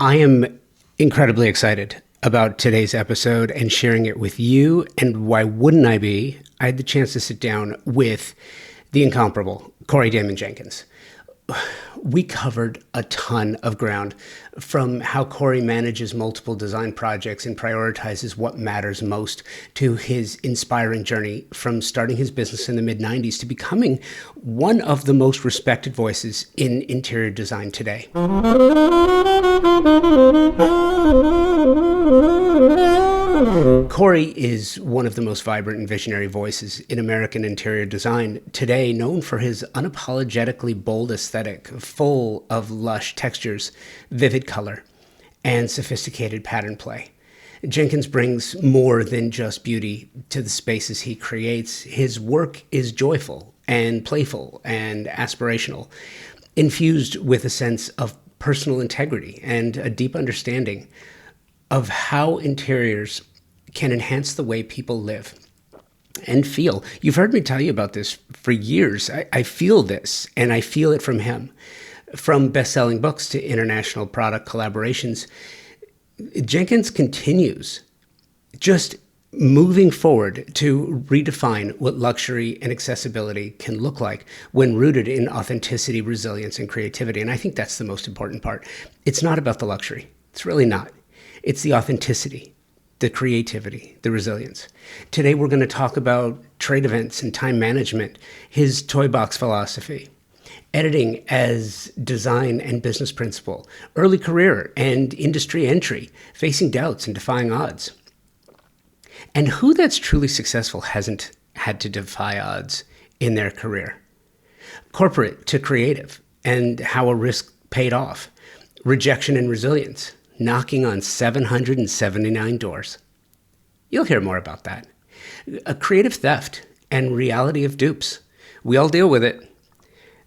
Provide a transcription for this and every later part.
I am incredibly excited about today's episode and sharing it with you. And why wouldn't I be? I had the chance to sit down with the incomparable Corey Damen Jenkins. We covered a ton of ground, from how Corey manages multiple design projects and prioritizes what matters most, to his inspiring journey from starting his business in the mid-90s to becoming one of the most respected voices in interior design today. Corey is one of the most vibrant and visionary voices in American interior design today, known for his unapologetically bold aesthetic, full of lush textures, vivid color, and sophisticated pattern play. Jenkins brings more than just beauty to the spaces he creates. His work is joyful and playful and aspirational, infused with a sense of personal integrity and a deep understanding of how interiors can enhance the way people live and feel. You've heard me tell you about this for years. I feel this, and I feel it from him. From best-selling books to international product collaborations, Jenkins continues just moving forward to redefine what luxury and accessibility can look like when rooted in authenticity, resilience, and creativity. And I think that's the most important part. It's not about the luxury. It's really not. It's the authenticity, the creativity, the resilience. Today, we're going to talk about trade events and time management, his toy box philosophy, editing as design and business principle, early career and industry entry, facing doubts and defying odds. And who that's truly successful hasn't had to defy odds in their career? Corporate to creative, and how a risk paid off, rejection and resilience, knocking on 779 doors. You'll hear more about that. A creative theft and reality of dupes. We all deal with it.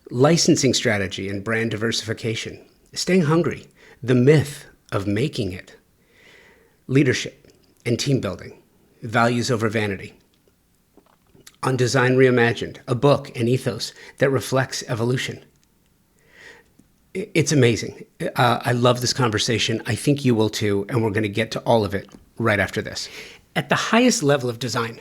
Licensing strategy and brand diversification. Staying hungry. The myth of making it. Leadership and team building. Values over vanity. On Design Reimagined, a book and ethos that reflects evolution. It's amazing. I love this conversation. I think you will too, and we're going to get to all of it right after this. At the highest level of design,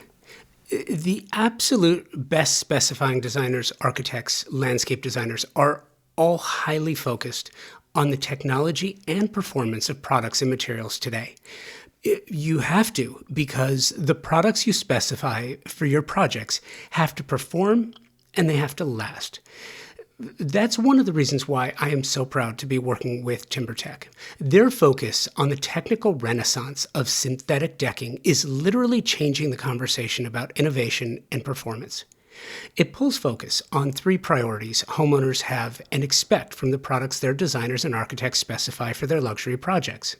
the absolute best specifying designers, architects, landscape designers are all highly focused on the technology and performance of products and materials today. You have to, because the products you specify for your projects have to perform and they have to last. That's one of the reasons why I am so proud to be working with TimberTech. Their focus on the technical renaissance of synthetic decking is literally changing the conversation about innovation and performance. It pulls focus on three priorities homeowners have and expect from the products their designers and architects specify for their luxury projects.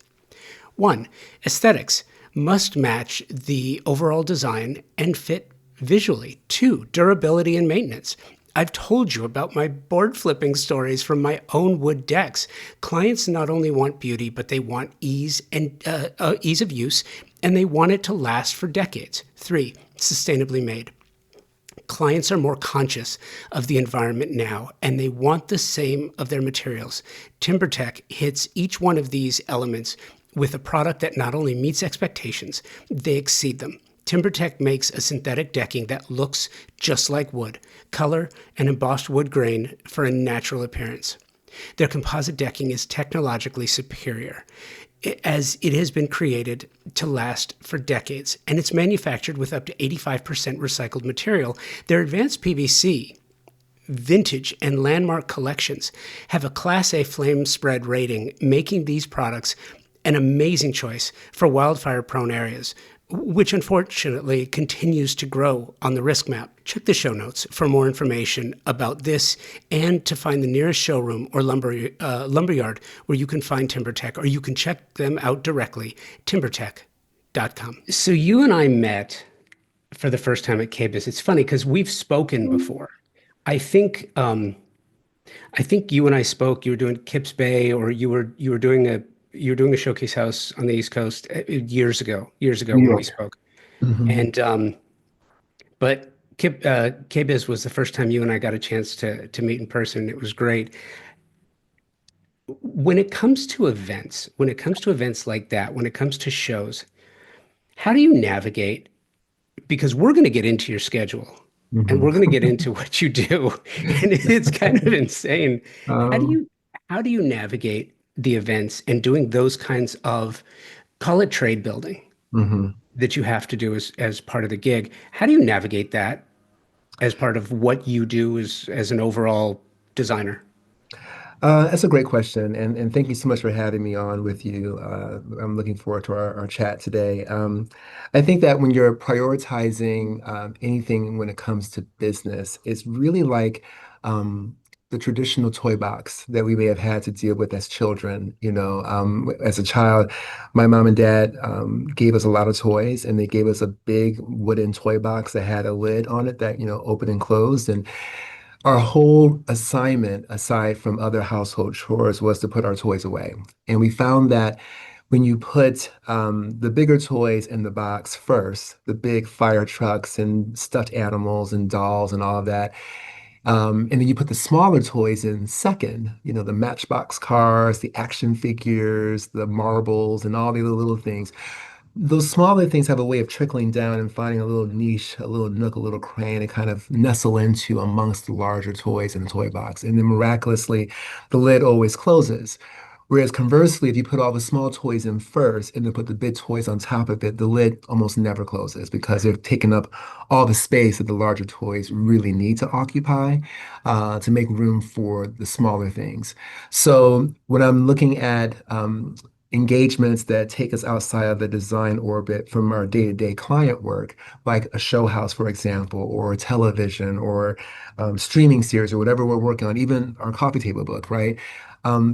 1. Aesthetics must match the overall design and fit visually. 2. Durability and maintenance. I've told you about my board flipping stories from my own wood decks. Clients not only want beauty, but they want ease and ease of use, and they want it to last for decades. 3, sustainably made. Clients are more conscious of the environment now, and they want the same of their materials. TimberTech hits each one of these elements with a product that not only meets expectations, they exceed them. TimberTech makes a synthetic decking that looks just like wood, color and embossed wood grain for a natural appearance. Their composite decking is technologically superior, as it has been created to last for decades, and it's manufactured with up to 85% recycled material. Their advanced PVC, vintage, and landmark collections have a Class A flame spread rating, making these products an amazing choice for wildfire-prone areas, which unfortunately continues to grow on the risk map. Check the show notes for more information about this and to find the nearest showroom or lumberyard where you can find TimberTech, or you can check them out directly, timbertech.com. So you and I met for the first time at KBIS. It's funny because we've spoken before. I think you and I spoke. You were doing Kips Bay, or you were doing a showcase house on the East Coast years ago when we spoke. Mm-hmm. And but KBIS was the first time you and I got a chance to meet in person. It was great. when it comes to events like that, when it comes to shows, how do you navigate? Because we're going to get into your schedule and Mhm. we're going to get into what you do, and it's kind of insane. How do Um, you how do you navigate the events and doing those kinds of, call it trade building, mhm. that you have to do as part of the gig? How do you navigate that as part of what you do as an overall designer? That's a great question, and thank you so much for having me on with you. I'm looking forward to our chat today. I think that when you're prioritizing anything when it comes to business, it's really like the traditional toy box that we may have had to deal with as children. As a child, my mom and dad gave us a lot of toys, and they gave us a big wooden toy box that had a lid on it that, opened and closed, and our whole assignment, aside from other household chores, was to put our toys away. And we found that when you put the bigger toys in the box first, the big fire trucks and stuffed animals and dolls and all of that, and then you put the smaller toys in second, the Matchbox cars, the action figures, the marbles, and all the other little things. Those smaller things have a way of trickling down and finding a little niche, a little nook, a little cranny to kind of nestle into amongst the larger toys in the toy box. And then miraculously, the lid always closes. Whereas conversely, if you put all the small toys in first and then put the big toys on top of it, the lid almost never closes because they're taking up all the space that the larger toys really need to occupy to make room for the smaller things. So when I'm looking at engagements that take us outside of the design orbit from our day-to-day client work, like a show house, for example, or television, or streaming series, or whatever we're working on, even our coffee table book, right?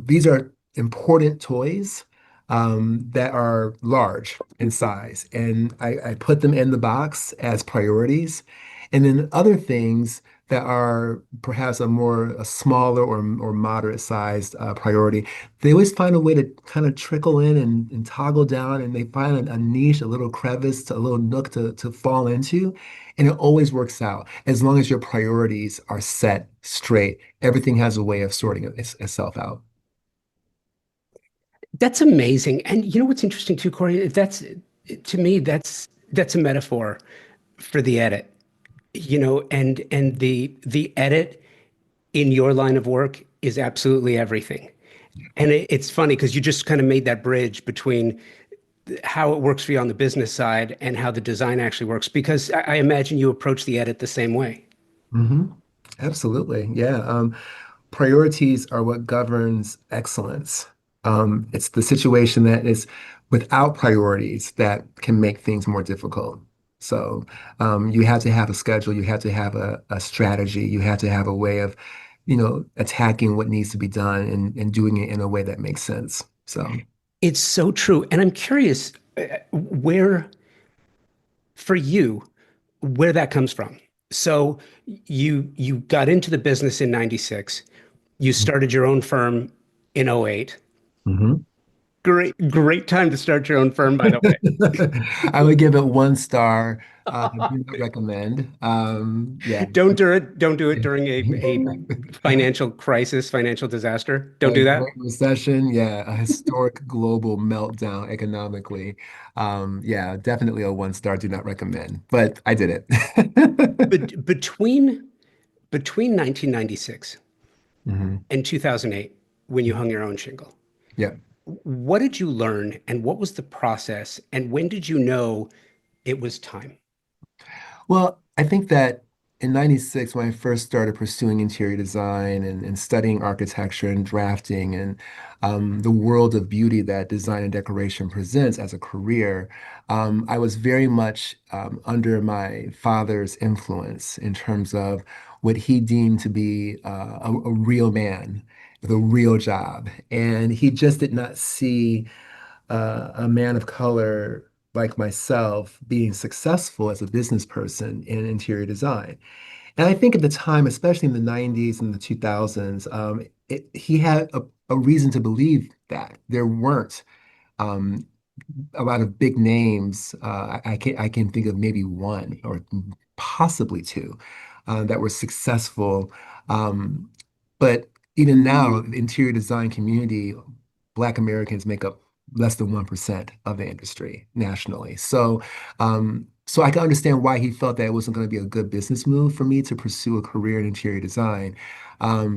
These are important toys that are large in size, and I put them in the box as priorities. And then other things that are perhaps a smaller or moderate sized priority, they always find a way to kind of trickle in and toggle down, and they find a niche, a little crevice, a little nook to fall into. And it always works out as long as your priorities are set straight. Everything has a way of sorting itself out. That's amazing. And you know what's interesting too, Corey? That's, to me, that's a metaphor for the edit. And the edit in your line of work is absolutely everything. And it's funny because you just kind of made that bridge between how it works for you on the business side and how the design actually works, because I imagine you approach the edit the same way. hmm Absolutely. Yeah. Priorities are what governs excellence. It's the situation that is without priorities that can make things more difficult. So you have to have a schedule, you have to have a strategy, you have to have a way of, attacking what needs to be done and doing it in a way that makes sense. So, It's so true. And I'm curious where, for you, where that comes from. So you got into the business in 96. You started your own firm in '08. mhm. Great time to start your own firm, by the way. I would give it 1 star. Do not recommend. Yeah. Don't do it during a financial crisis, financial disaster. Don't A do that. great recession, yeah, a historic global meltdown economically. Yeah, definitely a 1 star, do not recommend, but I did it. But between 1996 hmm and 2008, when you hung your own shingle, Yeah. what did you learn and what was the process and when did you know it was time? Well, I think that in 96, when I first started pursuing interior design and studying architecture and drafting and the world of beauty that design and decoration presents as a career, I was very much under my father's influence in terms of what he deemed to be a real man with a real job. And he just did not see a man of color like myself being successful as a business person in interior design. And I think at the time, especially in the 90s and the 2000s, he had a reason to believe that there weren't um, a lot of big names. I can think of maybe one or possibly two that were successful. Um, but even now, the interior design community, Black Americans make up less than 1% of the industry nationally. So I can understand why he felt that it wasn't going to be a good business move for me to pursue a career in interior design,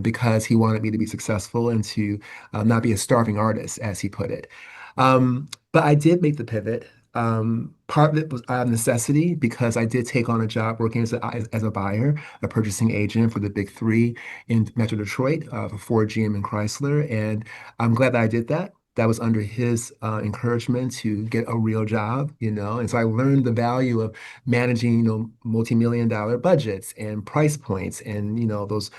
because he wanted me to be successful and to not be a starving artist, as he put it. But I did make the pivot. Part of it was out of necessity because I did take on a job working as a buyer, a purchasing agent for the big three in Metro Detroit, for Ford, GM, and Chrysler. And I'm glad that I did that. That was under his encouragement to get a real job, And so I learned the value of managing, multi-million dollar budgets and price points and, those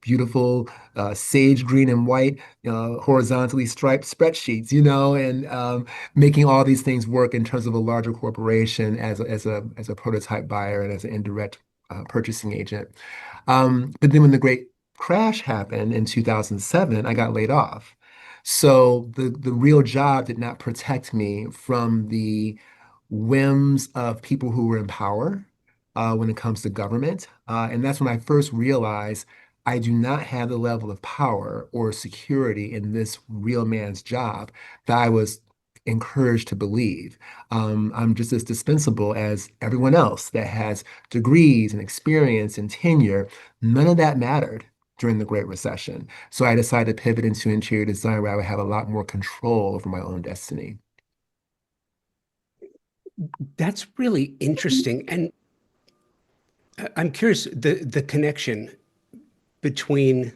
beautiful sage green and white horizontally striped spreadsheets, and making all these things work in terms of a larger corporation as a prototype buyer and as an indirect purchasing agent. But then when the great crash happened in 2007, I got laid off. So the real job did not protect me from the whims of people who were in power when it comes to government. And that's when I first realized I do not have the level of power or security in this real man's job that I was encouraged to believe. I'm just as dispensable as everyone else that has degrees and experience and tenure. None of that mattered during the Great Recession. So I decided to pivot into interior design where I would have a lot more control over my own destiny. That's really interesting. And I'm curious the connection between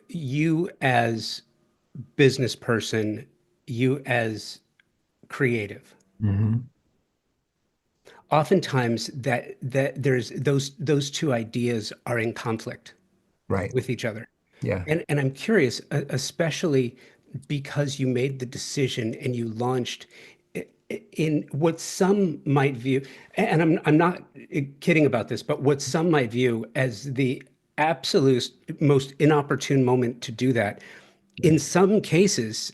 you as business person, you as creative. Hmm. Oftentimes that there's those two ideas are in conflict Right. with each other. Yeah. And I'm curious, especially because you made the decision and you launched in what some might view, and I'm not kidding about this, but what some might view as the absolute most inopportune moment to do that. In Right. some cases,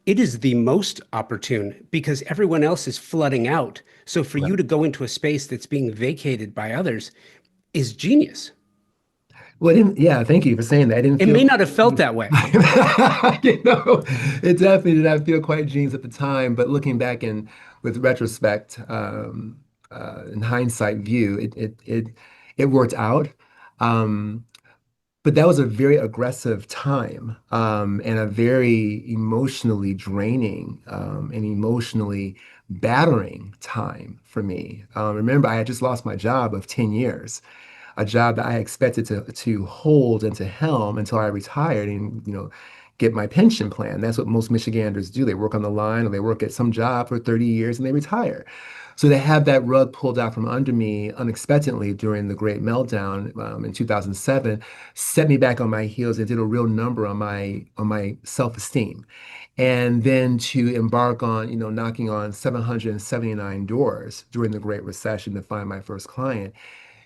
it is the most opportune because everyone else is flooding out. So for you Right. to go into a space that's being vacated by others is genius. Well, yeah, thank you for saying that. I didn't It feel may quite, not have felt that way. it definitely did not feel quite genius at the time, but looking back and with retrospect, in hindsight view, it worked out. Um, but that was a very aggressive time, and a very emotionally draining, and emotionally battering time for me. Remember, I had just lost my job of 10 years, a job that I expected to hold and to helm until I retired and, get my pension plan. That's what most Michiganders do. They work on the line or they work at some job for 30 years and they retire. So to have that rug pulled out from under me unexpectedly during the great meltdown, in 2007 set me back on my heels and did a real number on my self-esteem. And then to embark on, knocking on 779 doors during the Great Recession to find my first client.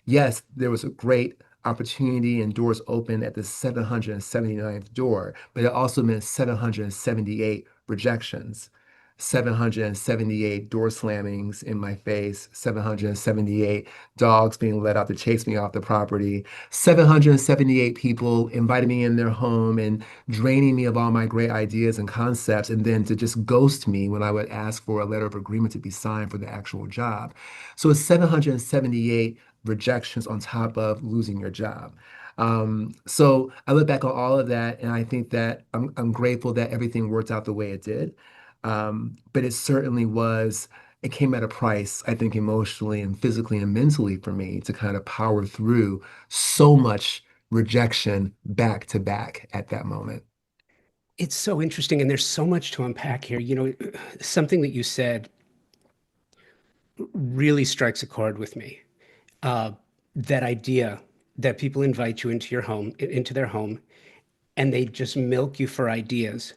Yes, there was a great opportunity and doors open at the 779th door, but it also meant 778 rejections, 778 door slammings in my face, 778 dogs being let out to chase me off the property, 778 people inviting me in their home and draining me of all my great ideas and concepts, and then to just ghost me when I would ask for a letter of agreement to be signed for the actual job. So it's 778 rejections on top of losing your job. So I look back on all of that, and I think that I'm grateful that everything worked out the way it did. But it certainly was, it came at a price, I think, emotionally and physically and mentally for me to kind of power through so much rejection back to back at that moment. It's so interesting, and there's so much to unpack here. Something that you said really strikes a chord with me. Uh, that idea that people invite you into your home, into their home, and they just milk you for ideas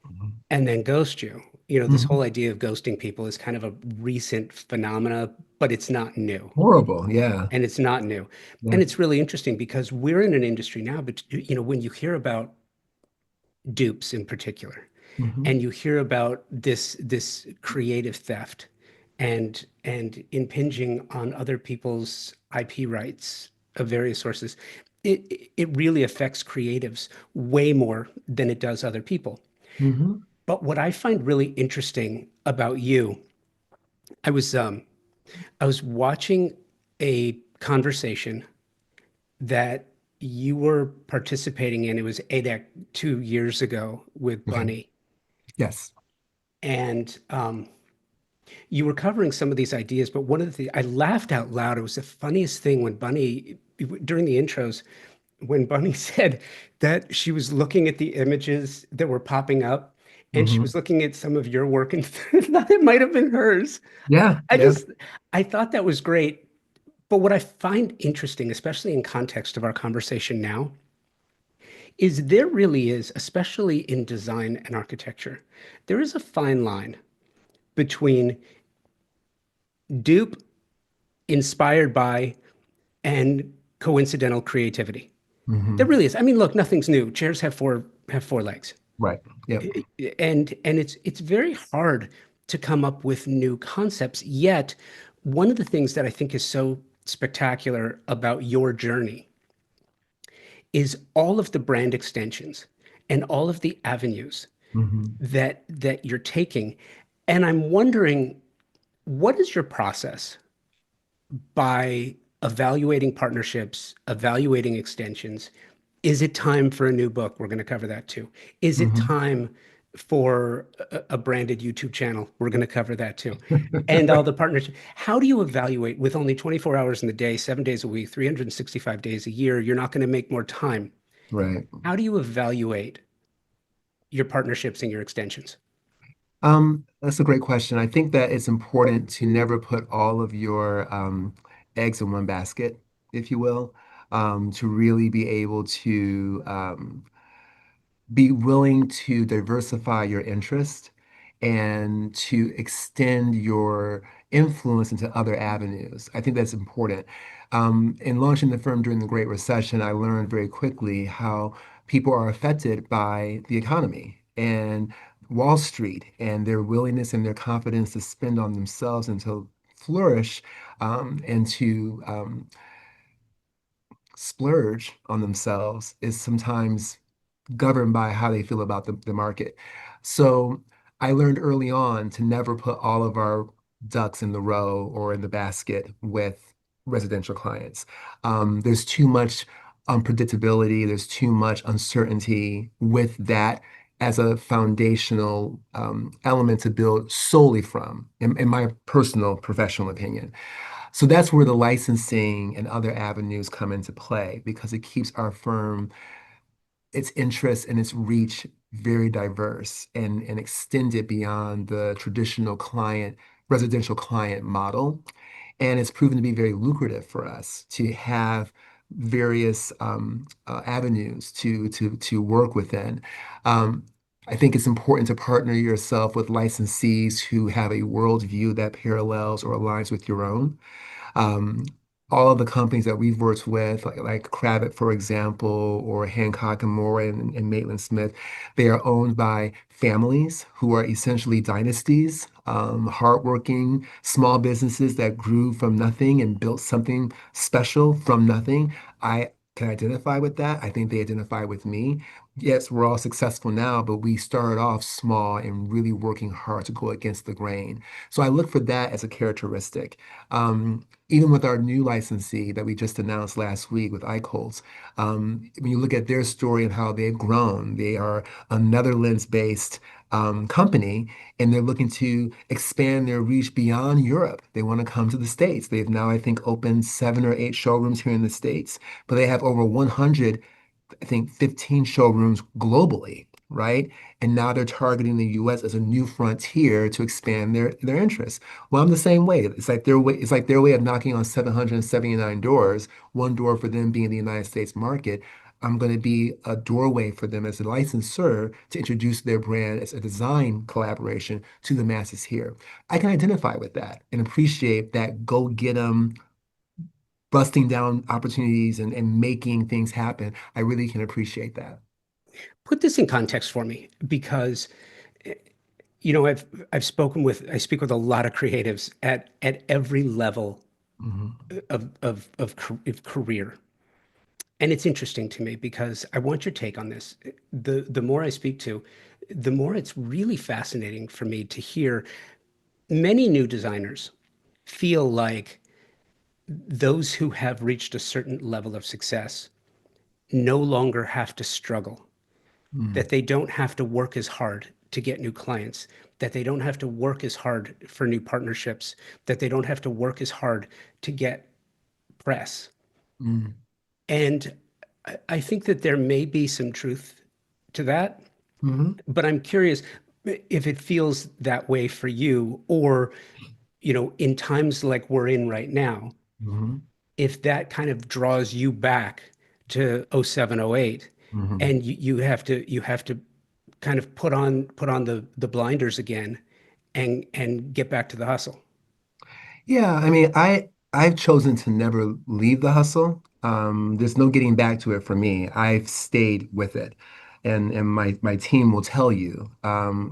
Mhm. and then ghost you. This whole Mhm. idea of ghosting people is kind of a recent phenomena, but it's not new. Horrible. Yeah. And it's not new. Yeah. And it's really interesting because we're in an industry now, but when you hear about dupes in particular, Mhm. and you hear about this creative theft and impinging on other people's IP rights of various sources. it really affects creatives way more than it does other people. Hmm. But what I find really interesting about you, I was I was watching a conversation that you were participating in. It was ADEC 2 years ago with Okay. Bunny, Yes. and you were covering some of these ideas. But one of the things I laughed out loud. It was the funniest thing when Bunny, during the intros, when Bunny said that she was looking at the images that were popping up, and she was Hmm. looking at some of your work and thought it might have been hers. Yeah. I Yeah. just, I thought that was great. But what I find interesting, especially in context of our conversation now, is there really is, especially in design and architecture, there is a fine line between dupe, inspired by, and coincidental creativity. There Hmm. really is. I mean, look, nothing's new. Chairs have four legs. Right. Yep. And it's very hard to come up with new concepts. Yet, one of the things that I think is so spectacular about your journey is all of the brand extensions and all of the avenues Hmm. that you're taking. And I'm wondering, what is your process by evaluating partnerships, evaluating extensions? Is it time for a new book? We're going to cover that too. Is it Hmm. time for a branded YouTube channel? We're going to cover that too. And all the partnerships. How do you evaluate with only 24 hours in the day, 7 days a week, 365 days a year? You're not going to make more time. Right. How do you evaluate your partnerships and your extensions? That's a great question. I think that it's important to never put all of your eggs in one basket, if you will, to really be able to be willing to diversify your interest and to extend your influence into other avenues. I think that's important. In launching the firm during the Great Recession, I learned very quickly how people are affected by the economy and Wall Street and their willingness and their confidence to spend on themselves and to flourish and to splurge on themselves is sometimes governed by how they feel about the market. So I learned early on to never put all of our ducks in the row or in the basket with residential clients. There's too much unpredictability, there's too much uncertainty with that as a foundational element to build solely from, in my personal professional opinion. So that's where the licensing and other avenues come into play because it keeps our firm its interests and its reach very diverse and extended beyond the traditional residential client model. And it's proven to be very lucrative for us to have various avenues to work within. Um, I think it's important to partner yourself with licensees who have a worldview that parallels or aligns with your own. Um, all of the companies that we've worked with, like Kravet, for example, or Hancock and Moore and Maitland Smith, they are owned by families who are essentially dynasties, hardworking small businesses that grew from nothing and built something special from nothing. I can identify with that. I think they identify with me. Yes, we're all successful now, but we started off small and really working hard to go against the grain. So I look for that as a characteristic. Even with our new licensee that we just announced last week with Eichholz, when you look at their story and how they've grown, they are a Netherlands-based company, and they're looking to expand their reach beyond Europe. They want to come to the States. They've now, I think, opened 7 or 8 showrooms here in the States, but they have over 100, I think, 15 showrooms globally, right? And now they're targeting the US as a new frontier to expand their interests. Well, I'm the same way. It's like their way of knocking on 779 doors, one door for them being the United States market. I'm going to be a doorway for them as a licensor to introduce their brand as a design collaboration to the masses here. I can identify with that and appreciate that go get them busting down opportunities and making things happen. I really can appreciate that. Put this in context for me, because I speak with a lot of creatives at every level Mhm. of career. And it's interesting to me because I want your take on this. The more I speak to, the more it's really fascinating for me to hear many new designers feel like those who have reached a certain level of success no longer have to struggle, Mm, that they don't have to work as hard to get new clients, that they don't have to work as hard for new partnerships, that they don't have to work as hard to get press. mm, And I think that there may be some truth to that, mhm, but I'm curious if it feels that way for you, or, in times like we're in right now, mhm, if that kind of draws you back to '07, '08, mhm. and you have to kind of put on the blinders again and get back to the hustle. Yeah, I mean, I've chosen to never leave the hustle. There's no getting back to it for me. I've stayed with it, and my team will tell you,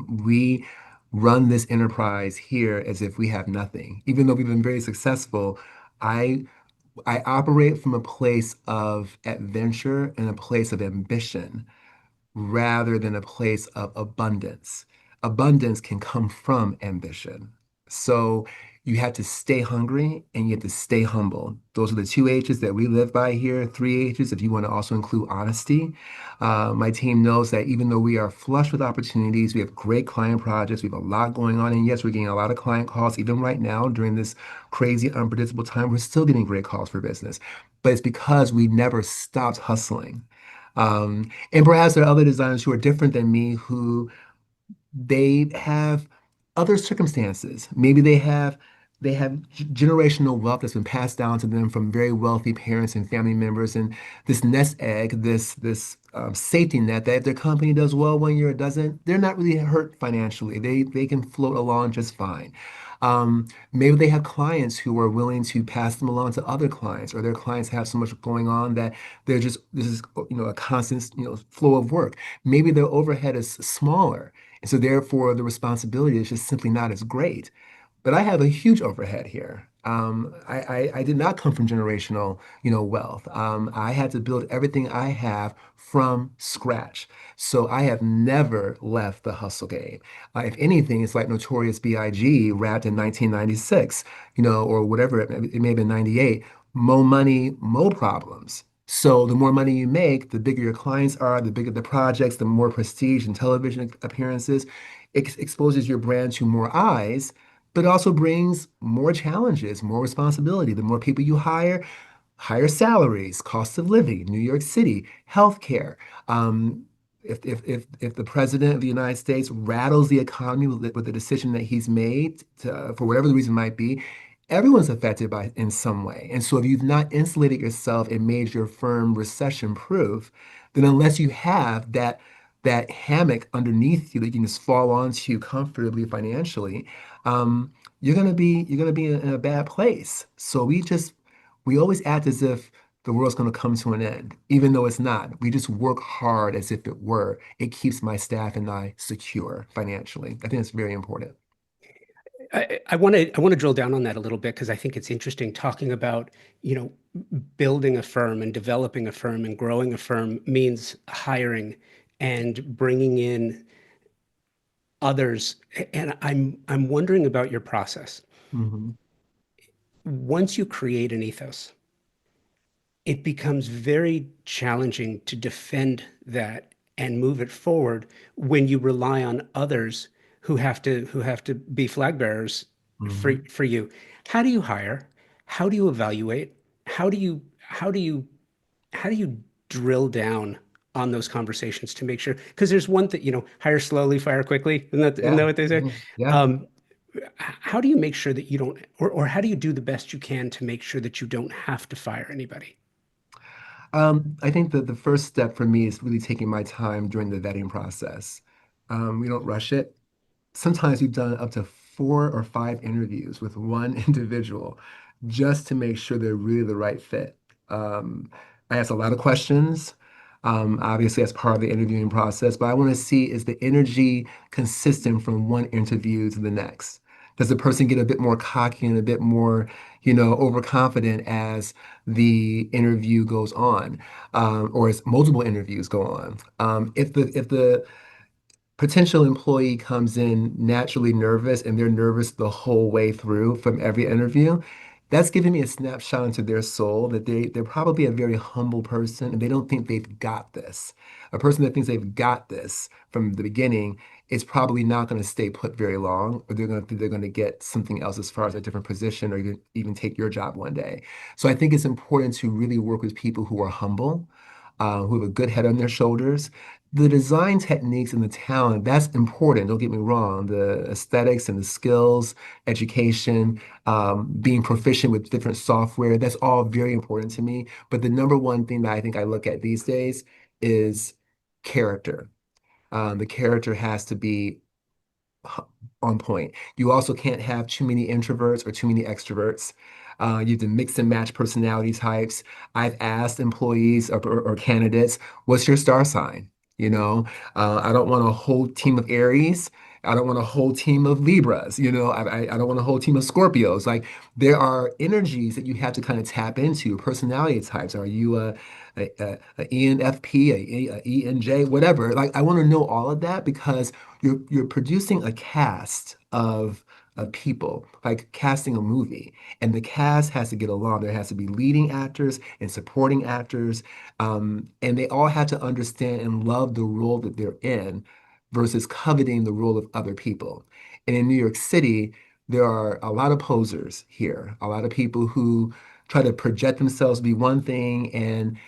we run this enterprise here as if we have nothing. Even though we've been very successful, I I operate from a place of adventure and a place of ambition rather than a place of abundance. Abundance can come from ambition. So you have to stay hungry and you have to stay humble. Those are the two H's that we live by here, three H's if you want to also include honesty. My team knows that even though we are flush with opportunities, we have great client projects, we have a lot going on. And yes, we're getting a lot of client calls, even right now during this crazy, unpredictable time, we're still getting great calls for business. But it's because we never stopped hustling. And perhaps there are other designers who are different than me who they have other circumstances. Maybe they have generational wealth that's been passed down to them from very wealthy parents and family members, and this nest egg, this safety net that if their company does well one year, it doesn't, they're not really hurt financially. They can float along just fine. Maybe they have clients who are willing to pass them along to other clients, or their clients have so much going on that they're just this is a constant flow of work. Maybe their overhead is smaller. And so therefore the responsibility is just simply not as great. But I have a huge overhead here. I did not come from generational, wealth. I had to build everything I have from scratch. So I have never left the hustle game. If anything, it's like Notorious B.I.G. rapped in 1996, or whatever it may have been 98. More money, more problems. So the more money you make, the bigger your clients are, the bigger the projects, the more prestige and television appearances. It exposes your brand to more eyes, but also brings more challenges, more responsibility. The more people you hire, higher salaries, cost of living, New York City, healthcare. Um, if the president of the United States rattles the economy with the decision that he's made for whatever the reason might be, everyone's affected by in some way. And so if you've not insulated yourself and made your firm recession proof, then unless you have that hammock underneath you that you can just fall onto comfortably financially, you're gonna be in a bad place. So we always act as if the world's gonna come to an end, even though it's not. We just work hard as if it were. It keeps my staff and I secure financially. I think it's very important. I want to drill down on that a little bit because I think it's interesting talking about, you know, building a firm and developing a firm and growing a firm means hiring and bringing in others. And I'm wondering about your process. Hmm. Once you create an ethos, it becomes very challenging to defend that and move it forward when you rely on others who have to be flag bearers for Hmm. for you. How do you hire? How do you evaluate? How do you drill down on those conversations to make sure? Because there's one thing, hire slowly, fire quickly. Isn't that Yeah. what they say? Mhm. Yeah. Um, how do you make sure that you don't, or how do you do the best you can to make sure that you don't have to fire anybody? I think that the first step for me is really taking my time during the vetting process. We don't rush it. Sometimes we've done up to 4 or 5 interviews with one individual just to make sure they're really the right fit. I ask a lot of questions, obviously as part of the interviewing process, but I want to see is the energy consistent from one interview to the next. Does the person get a bit more cocky and a bit more, overconfident as the interview goes on, or as multiple interviews go on? If the potential employee comes in naturally nervous and they're nervous the whole way through from every interview, that's giving me a snapshot into their soul that they're probably a very humble person and they don't think they've got this. A person that thinks they've got this from the beginning is probably not going to stay put very long, or they're going to think they're going to get something else as far as a different position or even take your job one day. So I think it's important to really work with people who are humble, who have a good head on their shoulders. The design techniques and the talent, that's important. Don't get me wrong. The aesthetics and the skills, education, being proficient with different software, that's all very important to me. But the number one thing that I think I look at these days is character. The character has to be on point. You also can't have too many introverts or too many extroverts. You have to mix and match personality types. I've asked employees or candidates, what's your star sign? I don't want a whole team of Aries. I don't want a whole team of Libras. I don't want a whole team of Scorpios. Like there are energies that you have to kind of tap into, personality types. Are you a ENFP, a ENJ, whatever? Like I want to know all of that because you're producing a cast of people, like casting a movie, and the cast has to get along. There has to be leading actors and supporting actors, and they all have to understand and love the role that they're in versus coveting the role of other people. And in New York City, there are a lot of posers here, a lot of people who try to project themselves to be one thing and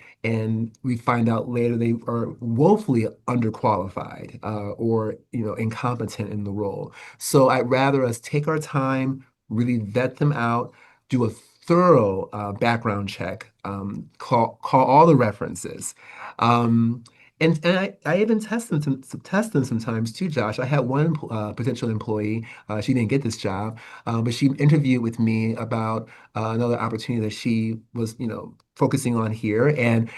we find out later they are woefully underqualified or incompetent in the role. So I'd rather us take our time, really vet them out, do a thorough background check, call all the references. Um, and I even test them sometimes too, Josh. I had one potential employee. She didn't get this job, but she interviewed with me about another opportunity that she was, focusing on here, and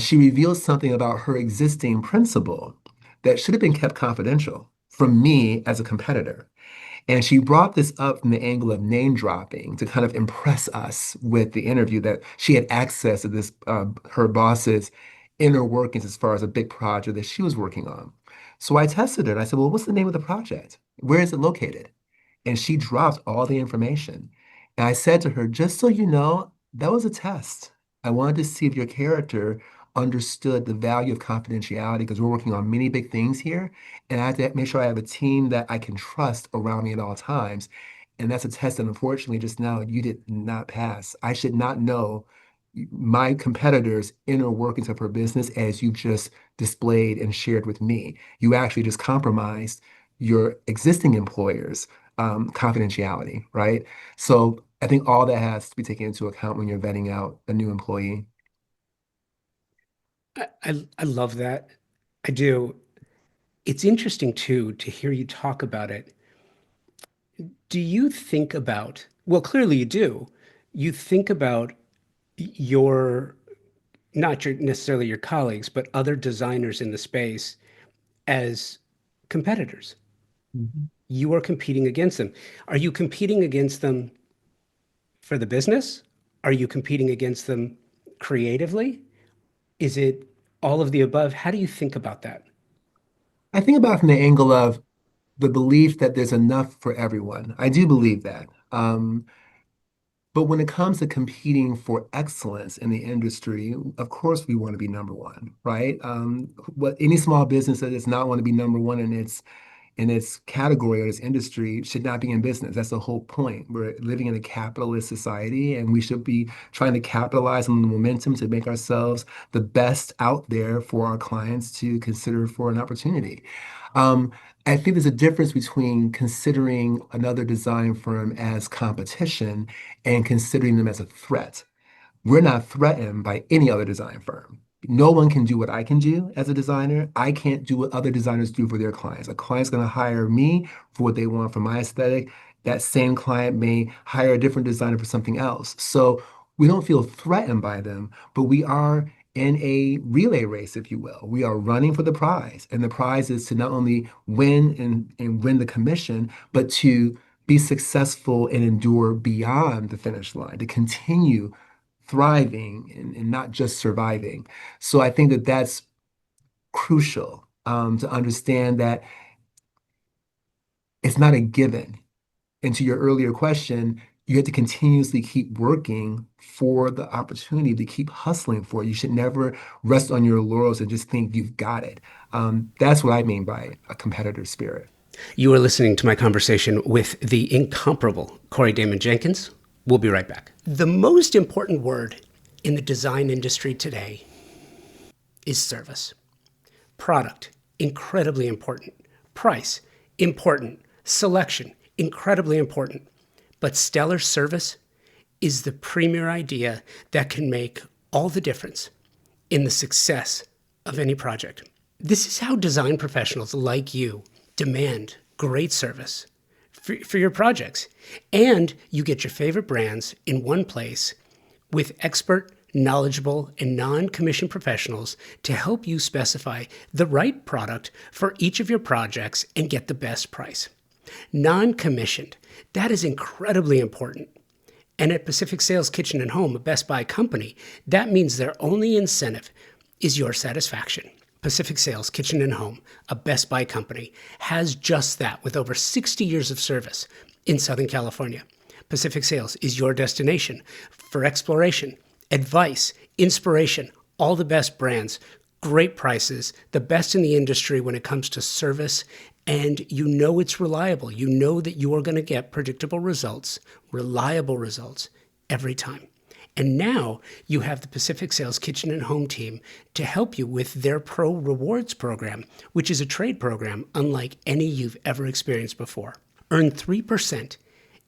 she revealed something about her existing principal that should have been kept confidential from me as a competitor. And she brought this up from the angle of name dropping to kind of impress us with the interview that she had access to this, her boss's inner workings as far as a big project that she was working on. So I tested her and I said, well, what's the name of the project? Where is it located? And she dropped all the information. And I said to her, just so you know, that was a test. I wanted to see if your character understood the value of confidentiality because we're working on many big things here. And I have to make sure I have a team that I can trust around me at all times. And that's a test that unfortunately just now you did not pass. I should not know my competitor's inner workings of her business as you just displayed and shared with me. You actually just compromised your existing employer's confidentiality, right? So I think all that has to be taken into account when you're vetting out a new employee. I love that. I do. It's interesting too to hear you talk about it. Do you think about, well, clearly you do. You think about your, not your necessarily your colleagues, but other designers in the space as competitors. Mhm. You are competing against them. Are you competing against them for the business? Are you competing against them creatively? Is it all of the above? How do you think about that? I think about it from the angle of the belief that there's enough for everyone. I do believe that. But when it comes to competing for excellence in the industry, of course we want to be number one, right? What any small business that does not want to be number one in its category or its industry should not be in business. That's the whole point. We're living in a capitalist society, and we should be trying to capitalize on the momentum to make ourselves the best out there for our clients to consider for an opportunity. Um, I think there's a difference between considering another design firm as competition and considering them as a threat. We're not threatened by any other design firm. No one can do what I can do as a designer. I can't do what other designers do for their clients. A client's going to hire me for what they want for my aesthetic. That same client may hire a different designer for something else. So we don't feel threatened by them, but we are in a relay race, if you will. We are running for the prize. And the prize is to not only win and win the commission, but to be successful and endure beyond the finish line, to continue thriving and not just surviving. So I think that that's crucial to understand that it's not a given. And to your earlier question, you have to continuously keep working for the opportunity to keep hustling for it. You should never rest on your laurels and just think you've got it. That's what I mean by a competitor spirit. You are listening to my conversation with the incomparable Corey Damen Jenkins. We'll be right back. The most important word in the design industry today is service. Product, incredibly important. Price, important. Selection, incredibly important. But stellar service is the premier idea that can make all the difference in the success of any project. This is how design professionals like you demand great service for your projects. And you get your favorite brands in one place with expert, knowledgeable, and non-commissioned professionals to help you specify the right product for each of your projects and get the best price. Non-commissioned, that is incredibly important. And at Pacific Sales Kitchen and Home, a Best Buy company, that means their only incentive is your satisfaction. Pacific Sales Kitchen and Home, a Best Buy company, has just that with over 60 years of service in Southern California. Pacific Sales is your destination for exploration, advice, inspiration, all the best brands, great prices, the best in the industry when it comes to service, and you know it's reliable. You know that you are going to get predictable results, reliable results every time. And now you have the Pacific Sales Kitchen and Home team to help you with their Pro Rewards program, which is a trade program unlike any you've ever experienced before. Earn 3%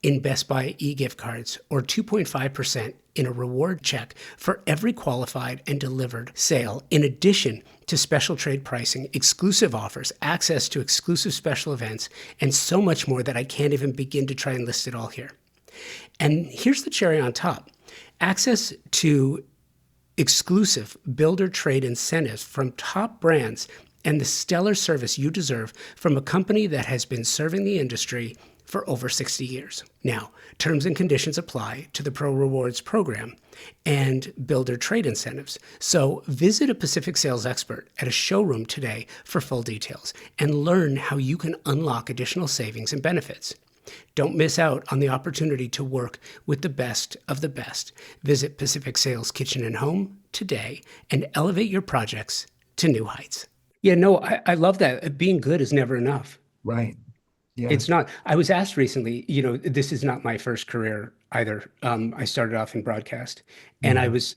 in Best Buy e-gift cards or 2.5% in a reward check for every qualified and delivered sale, in addition to special trade pricing, exclusive offers, access to exclusive special events, and so much more that I can't even begin to try and list it all here. And here's the cherry on top. Access to exclusive builder trade incentives from top brands and the stellar service you deserve from a company that has been serving the industry for over 60 years. Now, terms and conditions apply to the Pro Rewards program and builder trade incentives. So visit a Pacific Sales expert at a showroom today for full details and learn how you can unlock additional savings and benefits. Don't miss out on the opportunity to work with the best of the best. Visit Pacific Sales Kitchen and Home today and elevate your projects to new heights. Yeah, no, I love that. Being good is never enough. Right. Yeah. It's not. I was asked recently, this is not my first career either. I started off in broadcast, and I Mhm. was